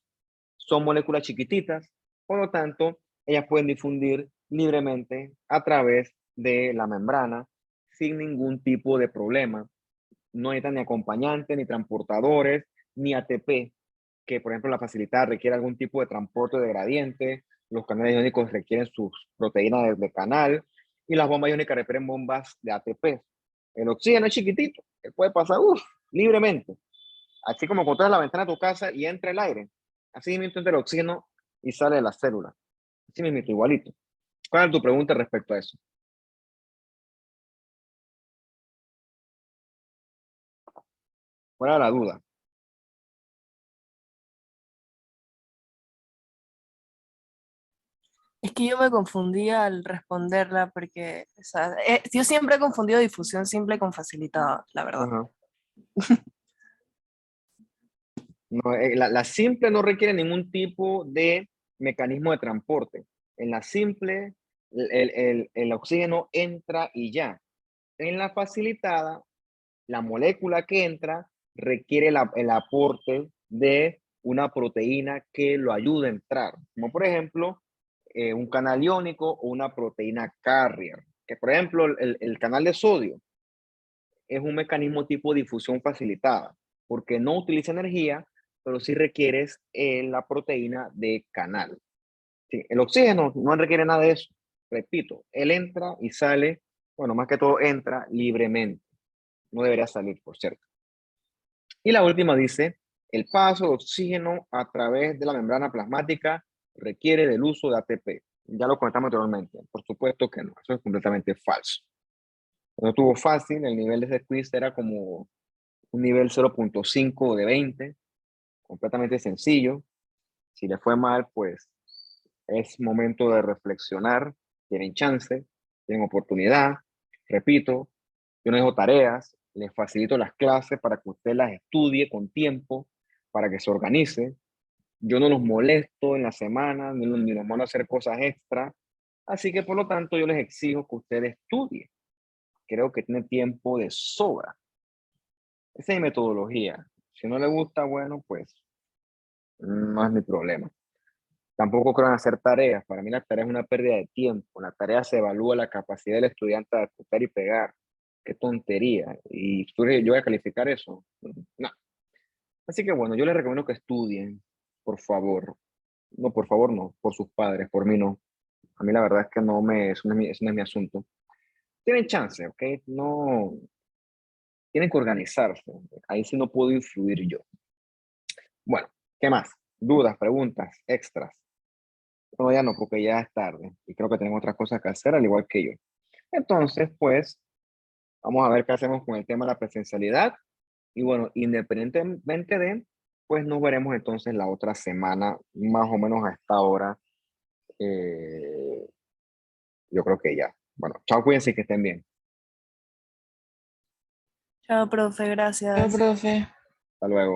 son moléculas chiquititas, por lo tanto, ellas pueden difundir libremente a través de la membrana sin ningún tipo de problema. No necesitan ni acompañantes, ni transportadores, ni ATP, que por ejemplo la facilitada requiere algún tipo de transporte de gradiente, los canales iónicos requieren sus proteínas de canal y las bombas iónicas requieren bombas de ATP. El oxígeno es chiquitito, que puede pasar libremente. Así como cuando tú la ventana de tu casa y entra el aire, así mismo entra el oxígeno y sale de la célula. Así mismo, igualito. ¿Cuál es tu pregunta respecto a eso? ¿Cuál era la duda? Es que yo me confundía al responderla porque, o sea, yo siempre he confundido difusión simple con facilitada, la verdad. Ajá. No, la simple no requiere ningún tipo de mecanismo de transporte. En la simple, el oxígeno entra y ya. En la facilitada, la molécula que entra requiere el aporte de una proteína que lo ayude a entrar, como por ejemplo un canal iónico o una proteína carrier, que por ejemplo el canal de sodio es un mecanismo tipo difusión facilitada, porque no utiliza energía, pero sí requieres la proteína de canal. Sí, el oxígeno no requiere nada de eso. Repito, él entra y sale, bueno, más que todo entra libremente. No debería salir, por cierto. Y la última dice, el paso de oxígeno a través de la membrana plasmática requiere del uso de ATP. Ya lo comentamos anteriormente. Por supuesto que no, eso es completamente falso. No estuvo fácil, el nivel de ese quiz era como un nivel 0.5 de 20, completamente sencillo. Si le fue mal, pues es momento de reflexionar, tienen chance, tienen oportunidad. Repito, yo no dejo tareas, les facilito las clases para que usted las estudie con tiempo, para que se organice. Yo no los molesto en la semana, ni los mando a hacer cosas extra. Así que por lo tanto yo les exijo que usted estudie. Creo que tiene tiempo de sobra. Esa es mi metodología. Si no le gusta, bueno, pues no es mi problema. Tampoco creo en hacer tareas. Para mí la tarea es una pérdida de tiempo. La tarea se evalúa la capacidad del estudiante de copiar y pegar. Qué tontería. Y yo voy a calificar eso. No. Así que bueno, yo les recomiendo que estudien, por favor. No, por favor, no. Por sus padres, por mí no. A mí la verdad es que eso no es mi asunto. Tienen chance, ¿ok? No, tienen que organizarse. Ahí sí no puedo influir yo. Bueno, ¿qué más? ¿Dudas, preguntas, extras? No, ya no, porque ya es tarde y creo que tenemos otras cosas que hacer, al igual que yo. Entonces, pues, vamos a ver qué hacemos con el tema de la presencialidad. Y bueno, independientemente de, pues nos veremos entonces la otra semana, más o menos a esta hora. Eh, yo creo que ya. Bueno, chao, cuídense y que estén bien. Chao, profe, Chao, gracias. profe. Hasta luego.